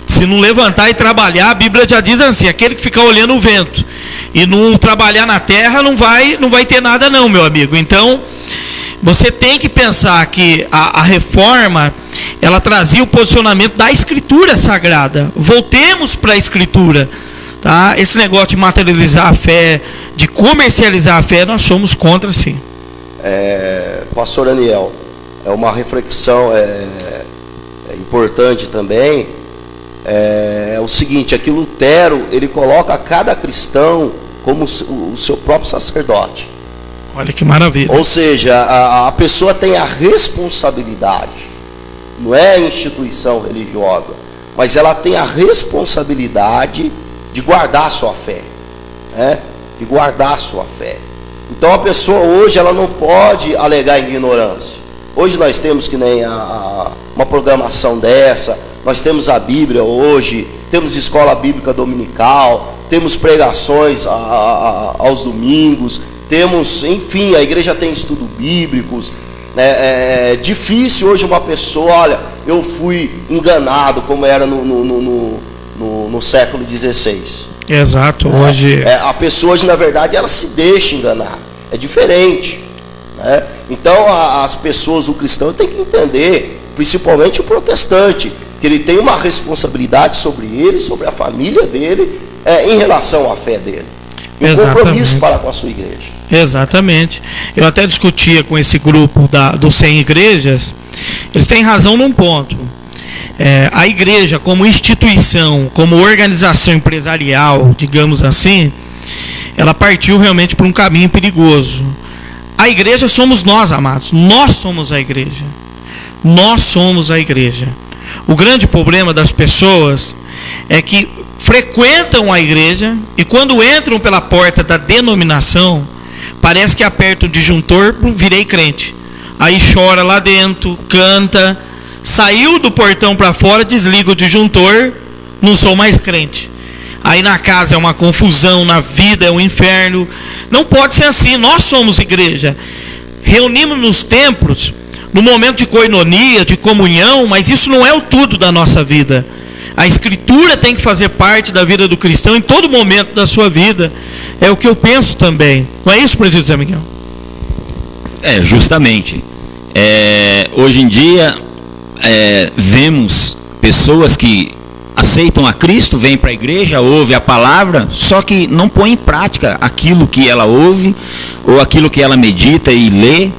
Se não levantar e trabalhar, a Bíblia já diz assim, aquele que ficar olhando o vento e não trabalhar na terra, não vai ter nada não, meu amigo. Então, você tem que pensar que a reforma, ela trazia o posicionamento da Escritura Sagrada. Voltemos para a Escritura. Tá? Esse negócio de materializar a fé, de comercializar a fé, nós somos contra, sim. Pastor Aniel, é uma reflexão importante também. É o seguinte, aqui Lutero, ele coloca cada cristão como o seu próprio sacerdote. Olha que maravilha. Ou seja, a pessoa tem a responsabilidade, não é a instituição religiosa, mas ela tem a responsabilidade de guardar a sua fé, né? De guardar a sua fé. Então a pessoa hoje, ela não pode alegar ignorância. Hoje nós temos que nem uma programação dessa, nós temos a Bíblia hoje, temos escola bíblica dominical, temos pregações aos domingos, temos, enfim, a igreja tem estudos bíblicos. É difícil hoje uma pessoa, olha, eu fui enganado, como era no século XVI. Exato, hoje... a pessoa hoje, na verdade, ela se deixa enganar. É diferente, né? Então, as pessoas, o cristão, tem que entender, principalmente o protestante, que ele tem uma responsabilidade sobre ele, sobre a família dele, em relação à fé dele. E um compromisso para com a sua igreja. Exatamente. Eu até discutia com esse grupo dos 100 igrejas, eles têm razão num ponto. A igreja como instituição, como organização empresarial, digamos assim, ela partiu realmente para um caminho perigoso. A igreja somos nós, amados. Nós somos a igreja. Nós somos a igreja. O grande problema das pessoas é que frequentam a igreja e quando entram pela porta da denominação, parece que aperta o disjuntor, virei crente. Aí chora lá dentro, canta, saiu do portão para fora, desliga o disjuntor, não sou mais crente. Aí na casa é uma confusão, na vida é um inferno. Não pode ser assim. Nós somos igreja. Reunimos nos templos, no momento de coinonia, de comunhão, mas isso não é o tudo da nossa vida. A Escritura tem que fazer parte da vida do cristão em todo momento da sua vida. É o que eu penso também. Não é isso, presbítero Zé Miguel? Justamente. Hoje em dia, vemos pessoas que aceitam a Cristo, vêm para a igreja, ouvem a palavra, só que não põem em prática aquilo que ela ouve, ou aquilo que ela medita e lê,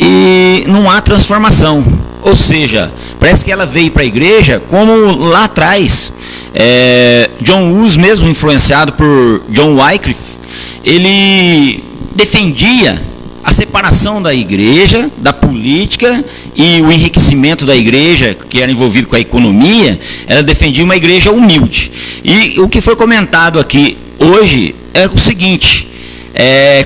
e não há transformação. Ou seja, parece que ela veio para a igreja como lá atrás. John Hus, mesmo influenciado por John Wycliffe, ele defendia a separação da igreja, da política e o enriquecimento da igreja, que era envolvido com a economia. Ela defendia uma igreja humilde. E o que foi comentado aqui hoje é o seguinte: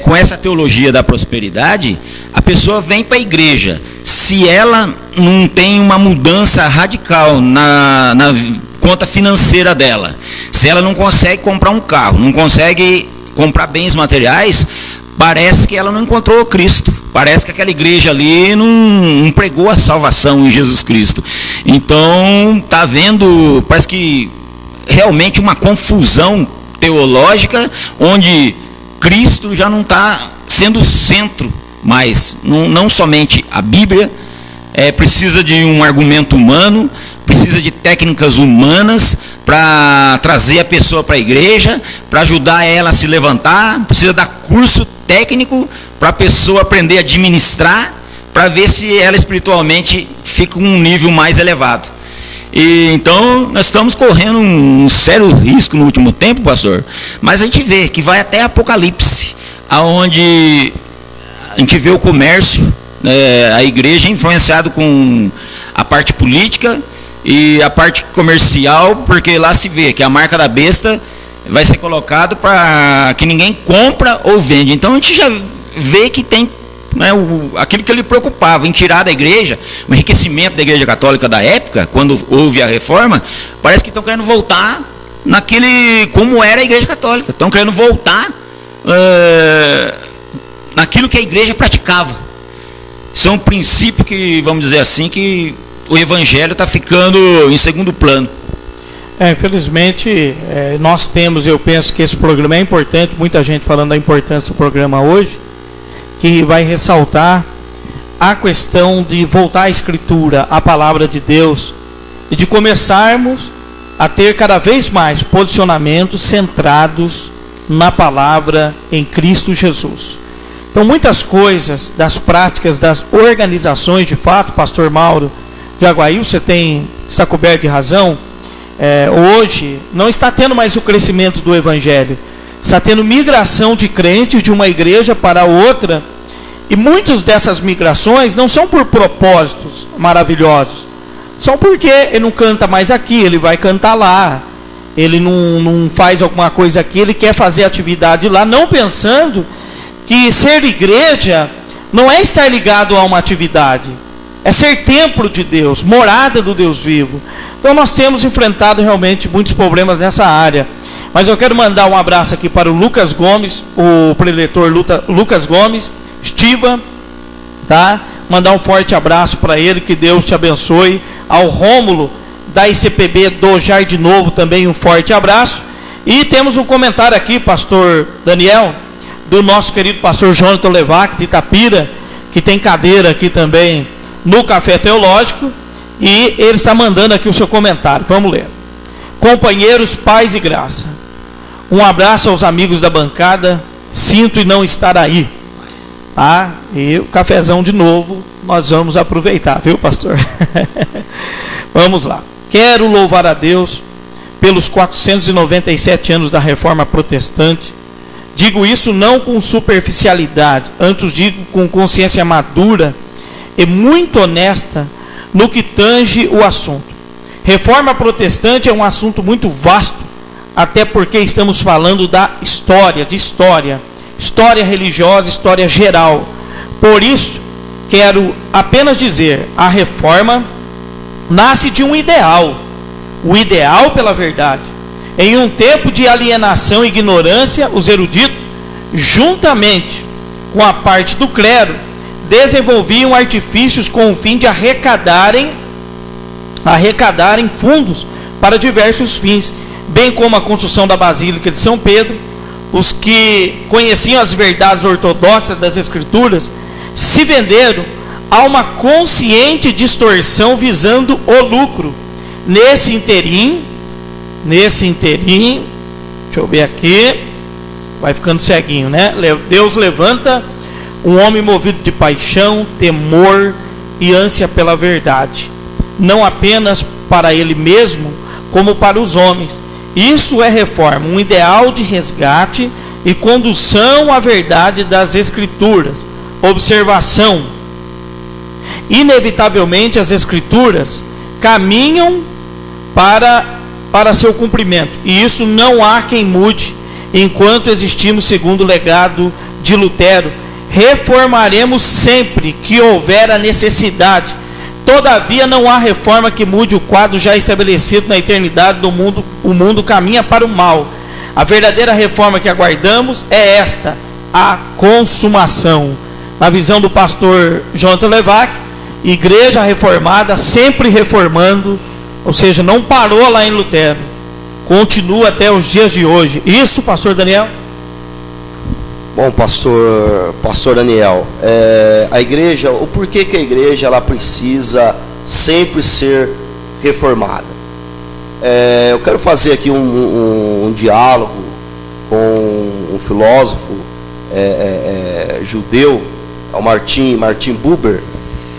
com essa teologia da prosperidade, a pessoa vem para a igreja. Se ela não tem uma mudança radical na conta financeira dela, se ela não consegue comprar um carro, não consegue comprar bens materiais, parece que ela não encontrou Cristo. Parece que aquela igreja ali não pregou a salvação em Jesus Cristo. Então, está havendo, parece que realmente uma confusão teológica, onde Cristo já não está sendo o centro mais. Não somente a Bíblia, precisa de um argumento humano, precisa de técnicas humanas para trazer a pessoa para a igreja, para ajudar ela a se levantar, precisa dar curso técnico para a pessoa aprender a administrar, para ver se ela espiritualmente fica um nível mais elevado. E então nós estamos correndo um sério risco no último tempo, pastor, mas a gente vê que vai até Apocalipse, aonde a gente vê o comércio, a igreja influenciado com a parte política e a parte comercial, porque lá se vê que a marca da besta vai ser colocado para que ninguém compra ou vende. Então a gente já vê que tem aquilo que ele preocupava em tirar da igreja, o enriquecimento da igreja católica da época, quando houve a reforma. Parece que estão querendo voltar naquele, como era a igreja católica, estão querendo voltar naquilo que a igreja praticava. Isso é um princípio que, vamos dizer assim, que o evangelho está ficando em segundo plano. Infelizmente, nós temos, eu penso que esse programa é importante, muita gente falando da importância do programa hoje, que vai ressaltar a questão de voltar à Escritura, à Palavra de Deus, e de começarmos a ter cada vez mais posicionamentos centrados na Palavra em Cristo Jesus. Então, muitas coisas das práticas das organizações, de fato, Pastor Mauro de Aguaí, você está coberto de razão. Hoje não está tendo mais o crescimento do Evangelho, está tendo migração de crentes de uma igreja para outra, e muitas dessas migrações não são por propósitos maravilhosos, são porque ele não canta mais aqui, ele vai cantar lá, ele não faz alguma coisa aqui, ele quer fazer atividade lá, não pensando que ser igreja não é estar ligado a uma atividade, é ser templo de Deus, morada do Deus vivo. Então nós temos enfrentado realmente muitos problemas nessa área. Mas eu quero mandar um abraço aqui para o Lucas Gomes, o preletor Lucas Gomes, Estiva, tá? Mandar um forte abraço para ele, que Deus te abençoe. Ao Rômulo, da ICPB do Jardim Novo, também um forte abraço. E temos um comentário aqui, pastor Daniel, do nosso querido pastor Jonathan Levac, de Itapira, que tem cadeira aqui também no Café Teológico, e ele está mandando aqui o seu comentário. Vamos ler. Companheiros, paz e graça. Um abraço aos amigos da bancada. Sinto em não estar aí. E o cafezão de novo, nós vamos aproveitar, viu, pastor? Vamos lá. Quero louvar a Deus pelos 497 anos da Reforma Protestante. Digo isso não com superficialidade, antes digo com consciência madura e muito honesta no que tange o assunto. Reforma protestante é um assunto muito vasto, até porque estamos falando da história religiosa, história geral. Por isso, quero apenas dizer, a reforma nasce de um ideal, o ideal pela verdade. Em um tempo de alienação e ignorância, os eruditos, juntamente com a parte do clero, desenvolviam artifícios com o fim de arrecadarem fundos para diversos fins, bem como a construção da Basílica de São Pedro. Os que conheciam as verdades ortodoxas das Escrituras se venderam a uma consciente distorção visando o lucro. Nesse interim, deixa eu ver aqui, vai ficando ceguinho, né? Deus levanta um homem movido de paixão, temor e ânsia pela verdade, não apenas para ele mesmo, como para os homens. Isso é reforma, um ideal de resgate e condução à verdade das Escrituras. Observação: inevitavelmente as Escrituras caminham para seu cumprimento, e isso não há quem mude enquanto existimos segundo o legado de Lutero. Reformaremos sempre que houver a necessidade. Todavia não há reforma que mude o quadro já estabelecido na eternidade do mundo. O mundo caminha para o mal. A verdadeira reforma que aguardamos é esta: a consumação. Na visão do pastor Jonathan Levac, igreja reformada, sempre reformando, ou seja, não parou lá em Lutero, continua até os dias de hoje. Isso, pastor Daniel? Bom, pastor Daniel, a igreja, o porquê que a igreja ela precisa sempre ser reformada? Eu quero fazer aqui um diálogo com um filósofo judeu, o Martin Buber.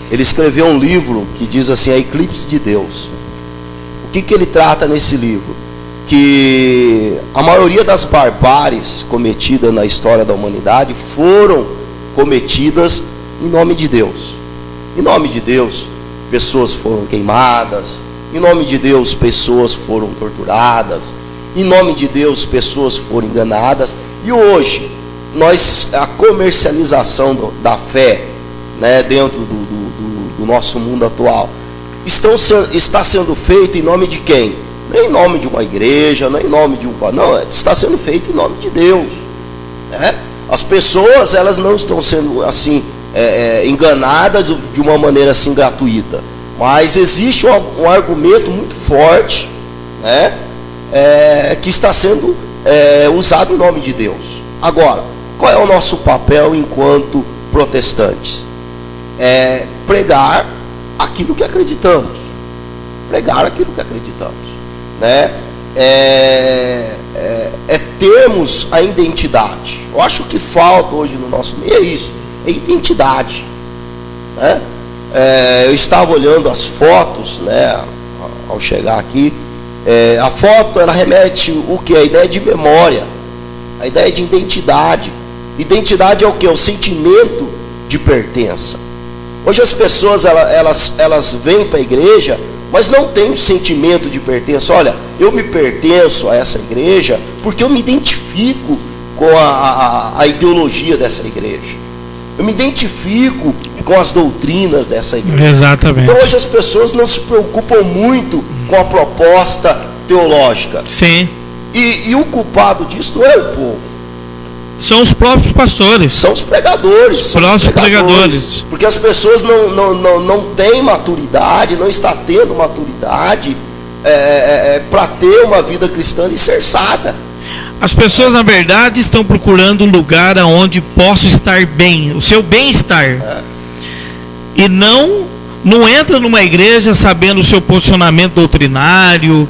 Ele escreveu um livro que diz assim, A Eclipse de Deus. O que ele trata nesse livro? Que a maioria das barbáries cometidas na história da humanidade foram cometidas em nome de Deus. Em nome de Deus, pessoas foram queimadas. Em nome de Deus, pessoas foram torturadas. Em nome de Deus, pessoas foram enganadas. E hoje, a comercialização da fé, né, dentro do nosso mundo atual, está sendo feita em nome de quem? Não é em nome de uma igreja, não é em nome de não, está sendo feito em nome de Deus, né? As pessoas, elas não estão sendo assim enganadas de uma maneira assim gratuita. Mas existe um argumento muito forte, né, que está sendo usado em nome de Deus. Agora, qual é o nosso papel enquanto protestantes? Pregar aquilo que acreditamos. Pregar aquilo que acreditamos, né? Termos a identidade. Eu acho que falta hoje no nosso meio isso, identidade, né? Eu estava olhando as fotos, né, ao chegar aqui. A foto, ela remete o que? A ideia de memória, a ideia de identidade. Identidade é o que? O sentimento de pertença. Hoje as pessoas elas vêm para a igreja, mas não têm o sentimento de pertença. Olha, eu me pertenço a essa igreja porque eu me identifico com a ideologia dessa igreja. Eu me identifico com as doutrinas dessa igreja. Exatamente. Então hoje as pessoas não se preocupam muito com a proposta teológica. Sim. E o culpado disso não é o povo. São os próprios pastores. São os pregadores. Os próprios pregadores. Porque as pessoas não têm maturidade, não estão tendo maturidade para ter uma vida cristã alicerçada. As pessoas, na verdade, estão procurando um lugar onde possam estar bem, o seu bem-estar. E não entra numa igreja sabendo o seu posicionamento doutrinário,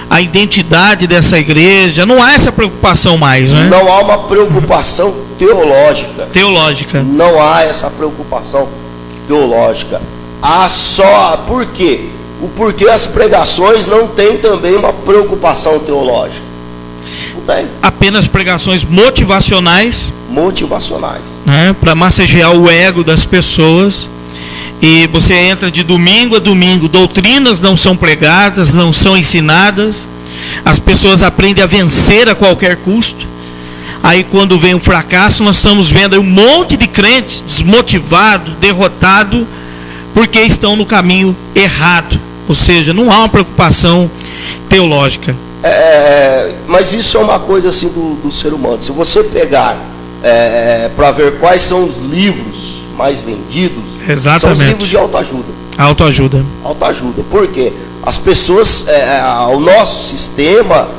a identidade dessa igreja. Não há essa preocupação mais, né? Não há uma preocupação teológica. Teológica. Não há essa preocupação teológica. Há só... Por quê? O porquê as pregações não têm também uma preocupação teológica. Não tem. Apenas pregações motivacionais. Motivacionais. Né? Para massagear o ego das pessoas. E você entra de domingo a domingo, doutrinas não são pregadas, não são ensinadas, as pessoas aprendem a vencer a qualquer custo. Aí quando vem o fracasso, nós estamos vendo aí um monte de crentes desmotivados, derrotados, porque estão no caminho errado. Ou seja, não há uma preocupação teológica. Mas isso é uma coisa assim do ser humano. Se você pegar para ver quais são os livros mais vendidos, exatamente, são os livros de autoajuda. Autoajuda. Autoajuda. Por quê? As pessoas, o nosso sistema,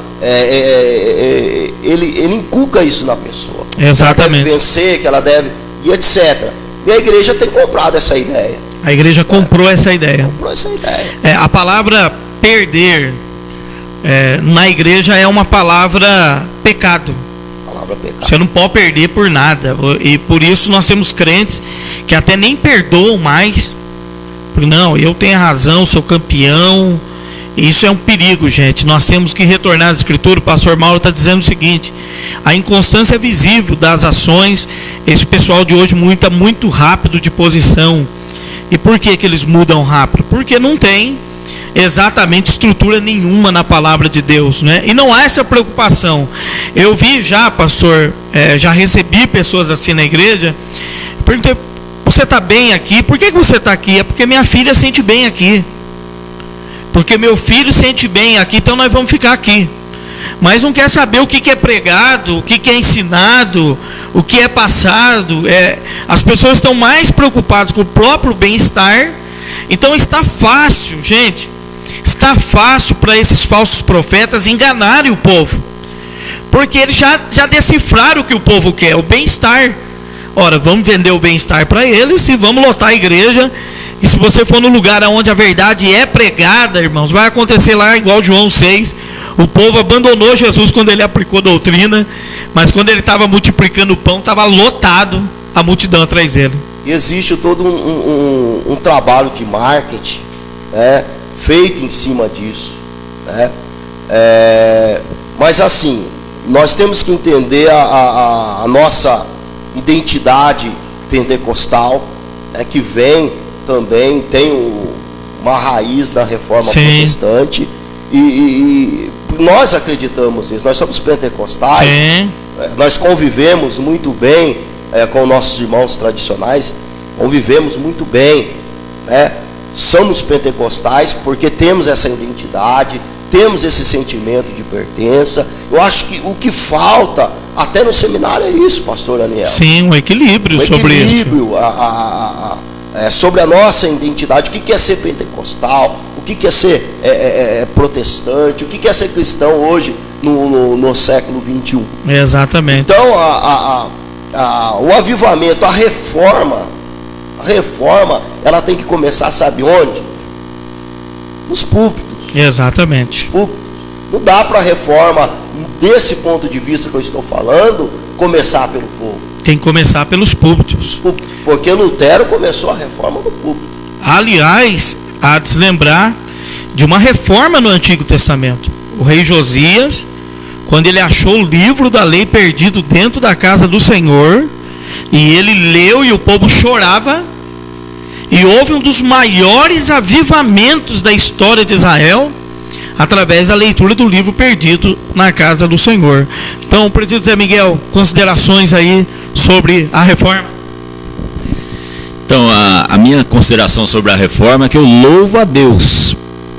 ele inculca isso na pessoa. Exatamente. Que ela deve vencer, que ela deve, e etc. E a igreja tem comprado essa ideia. A igreja comprou essa ideia. Comprou essa ideia. A palavra perder na igreja é uma palavra pecado. Você não pode perder por nada. E por isso nós temos crentes que até nem perdoam mais. Porque não, eu tenho razão, sou campeão. Isso é um perigo, gente. Nós temos que retornar às escrituras. O pastor Mauro está dizendo o seguinte: a inconstância visível das ações. Esse pessoal de hoje muda muito rápido de posição. E por que eles mudam rápido? Porque não tem exatamente estrutura nenhuma na palavra de Deus, né? E não há essa preocupação. Eu vi já, pastor, já recebi pessoas assim na igreja. Perguntei: você está bem aqui? Por que você está aqui? É porque minha filha sente bem aqui. Porque meu filho sente bem aqui, então nós vamos ficar aqui. Mas não quer saber o que é pregado, o que é ensinado, o que é passado. As pessoas estão mais preocupadas com o próprio bem-estar. Então está fácil, gente. Está fácil para esses falsos profetas enganarem o povo. Porque eles já decifraram o que o povo quer, o bem-estar. Ora, vamos vender o bem-estar para eles e vamos lotar a igreja. E se você for no lugar onde a verdade é pregada, irmãos, vai acontecer lá igual João 6. O povo abandonou Jesus quando ele aplicou doutrina, mas quando ele estava multiplicando o pão, estava lotado a multidão atrás dele. E existe todo um trabalho de marketing, né, feito em cima disso, né? Mas assim, nós temos que entender a nossa identidade pentecostal, né, que vem também, tem uma raiz na reforma protestante, e nós acreditamos nisso. Nós somos pentecostais. Nós convivemos muito bem com nossos irmãos tradicionais, convivemos muito bem, né? Somos pentecostais porque temos essa identidade, temos esse sentimento de pertença. Eu acho que o que falta até no seminário é isso, pastor Daniel. Sim, um equilíbrio sobre isso. sobre a nossa identidade, o que é ser pentecostal, o que é ser protestante, o que é ser cristão hoje no século 21. Exatamente. Então o avivamento, a reforma, ela tem que começar, sabe onde? Nos púlpitos. Exatamente. Não dá para a reforma, desse ponto de vista que eu estou falando, começar pelo povo. Tem que começar pelos púlpitos. Porque Lutero começou a reforma no púlpito. Aliás, há de se lembrar de uma reforma no Antigo Testamento. O rei Josias, quando ele achou o livro da lei perdido dentro da casa do Senhor, e ele leu e o povo chorava, e houve um dos maiores avivamentos da história de Israel, através da leitura do livro perdido na casa do Senhor. Então, presidente Zé Miguel, considerações aí sobre a reforma? Então, a minha consideração sobre a reforma é que eu louvo a Deus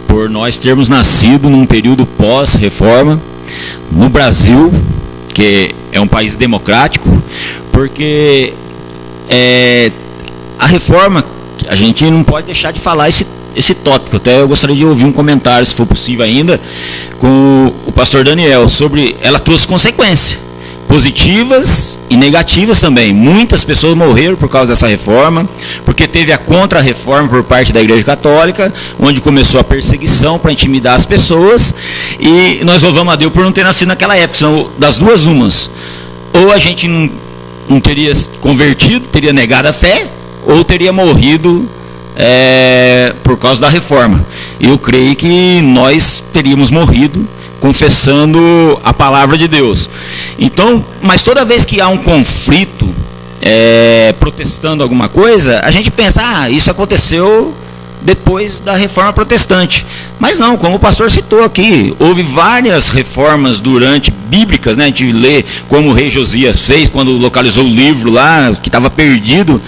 por nós termos nascido num período pós-reforma no Brasil, que é um país democrático, porque a reforma, a gente não pode deixar de falar esse tópico. Até eu gostaria de ouvir um comentário, se for possível ainda, com o pastor Daniel, sobre ela trouxe consequências positivas e negativas também. Muitas pessoas morreram por causa dessa reforma, porque teve a contra-reforma por parte da Igreja Católica, onde começou a perseguição para intimidar as pessoas, e nós louvamos a Deus por não ter nascido naquela época. São das duas umas: ou a gente não teria convertido, teria negado a fé, ou teria morrido por causa da reforma. Eu creio que nós teríamos morrido confessando a palavra de Deus. Então, mas toda vez que há um conflito protestando alguma coisa, a gente pensa, isso aconteceu depois da reforma protestante. Mas não, como o pastor citou aqui, houve várias reformas bíblicas, né? A gente lê como o rei Josias fez quando localizou o livro lá, que estava perdido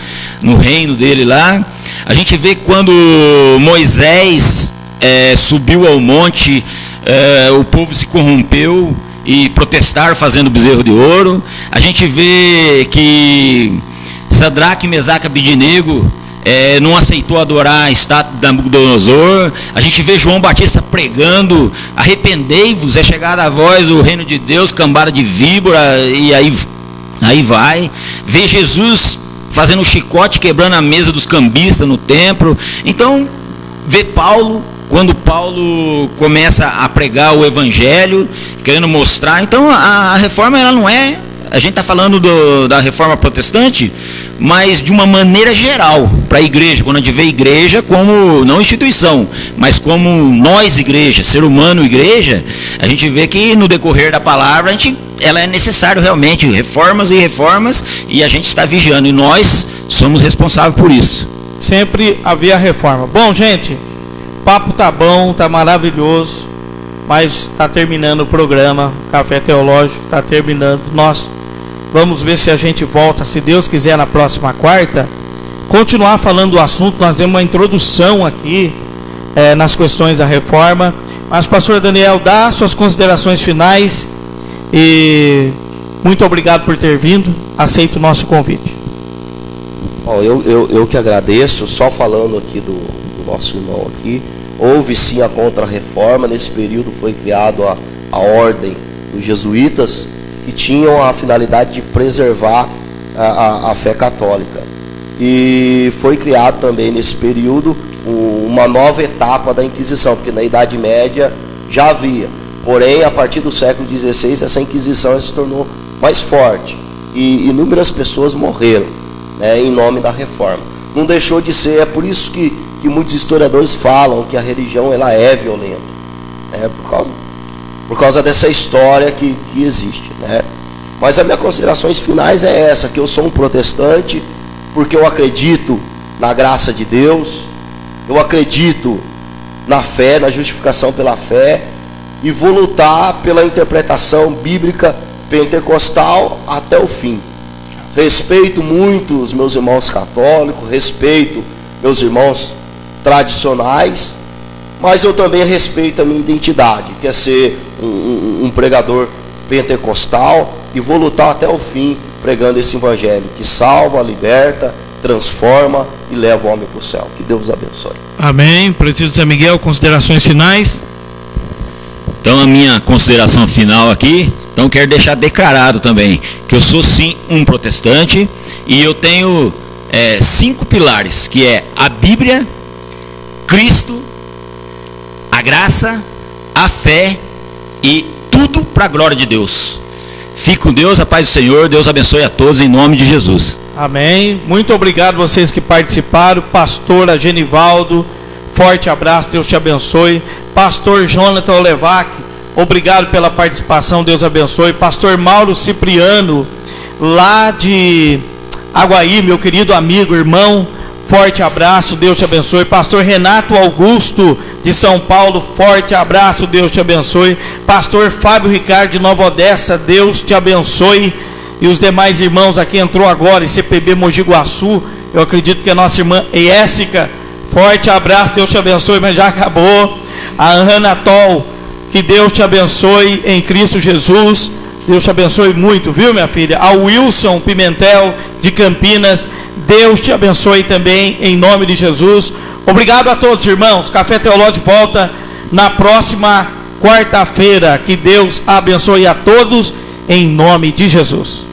no reino dele lá. A gente vê quando Moisés subiu ao monte, o povo se corrompeu e protestaram fazendo bezerro de ouro. A gente vê que Sadraque, Mesaque e Abednego não aceitou adorar a estátua de Nabucodonosor. A gente vê João Batista pregando: arrependei-vos, é chegada a vós o reino de Deus, cambada de víbora, e aí vai. Vê Jesus fazendo chicote, quebrando a mesa dos cambistas no templo. Então, vê Paulo, quando Paulo começa a pregar o evangelho, querendo mostrar. Então, a reforma, ela não é... A gente está falando da reforma protestante, mas de uma maneira geral, para a igreja. Quando a gente vê igreja como, não instituição, mas como nós, igreja, ser humano, igreja, a gente vê que no decorrer da palavra, ela é necessário realmente, reformas, e a gente está vigiando, e nós somos responsáveis por isso. Sempre havia reforma. Bom, gente, o papo tá bom, tá maravilhoso, mas está terminando o programa, Café Teológico está terminando. Nós vamos ver se a gente volta, se Deus quiser, na próxima quarta, continuar falando do assunto. Nós demos uma introdução aqui nas questões da reforma, mas pastor Daniel, dá suas considerações finais e muito obrigado por ter vindo, aceito o nosso convite. Bom, eu que agradeço. Só falando aqui do nosso irmão aqui, houve sim a contra-reforma. Nesse período foi criado a ordem dos jesuítas, que tinham a finalidade de preservar a fé católica. E foi criado também nesse período uma nova etapa da Inquisição, porque na Idade Média já havia. Porém, a partir do século XVI, essa Inquisição se tornou mais forte. E inúmeras pessoas morreram, né, em nome da reforma. Não deixou de ser, é por isso que muitos historiadores falam que a religião ela é violenta, né, por causa dessa história que existe, né? Mas as minhas considerações finais é essa, que eu sou um protestante porque eu acredito na graça de Deus, eu acredito na fé, na justificação pela fé, e vou lutar pela interpretação bíblica pentecostal até o fim. Respeito muito os meus irmãos católicos, respeito meus irmãos tradicionais, mas eu também respeito a minha identidade, que é ser um pregador pentecostal, e vou lutar até o fim pregando esse evangelho que salva, liberta transforma e leva o homem para o céu. Que Deus abençoe. Amém. Presbítero Zé Miguel, considerações finais. Então, a minha consideração final aqui, então quero deixar declarado também que eu sou sim um protestante e eu tenho 5 pilares, que é a Bíblia, Cristo, a graça, a fé e tudo para a glória de Deus. Fique com Deus, a paz do Senhor, Deus abençoe a todos em nome de Jesus. Amém. Muito obrigado vocês que participaram. Pastor Genivaldo, forte abraço, Deus te abençoe. Pastor Jonathan Olevac, obrigado pela participação, Deus abençoe. Pastor Mauro Cipriano, lá de Aguaí, meu querido amigo, irmão, forte abraço, Deus te abençoe. Pastor Renato Augusto, de São Paulo, forte abraço, Deus te abençoe. Pastor Fábio Ricardo, de Nova Odessa, Deus te abençoe. E os demais irmãos aqui, entrou agora em CPB Mogi Guaçu, eu acredito que a nossa irmã Jéssica, forte abraço, Deus te abençoe, mas já acabou. A Ana Tol, que Deus te abençoe em Cristo Jesus, Deus te abençoe muito, viu minha filha? A Wilson Pimentel, de Campinas, Deus te abençoe também em nome de Jesus. Obrigado a todos, irmãos. Café Teológico volta na próxima quarta-feira. Que Deus abençoe a todos em nome de Jesus.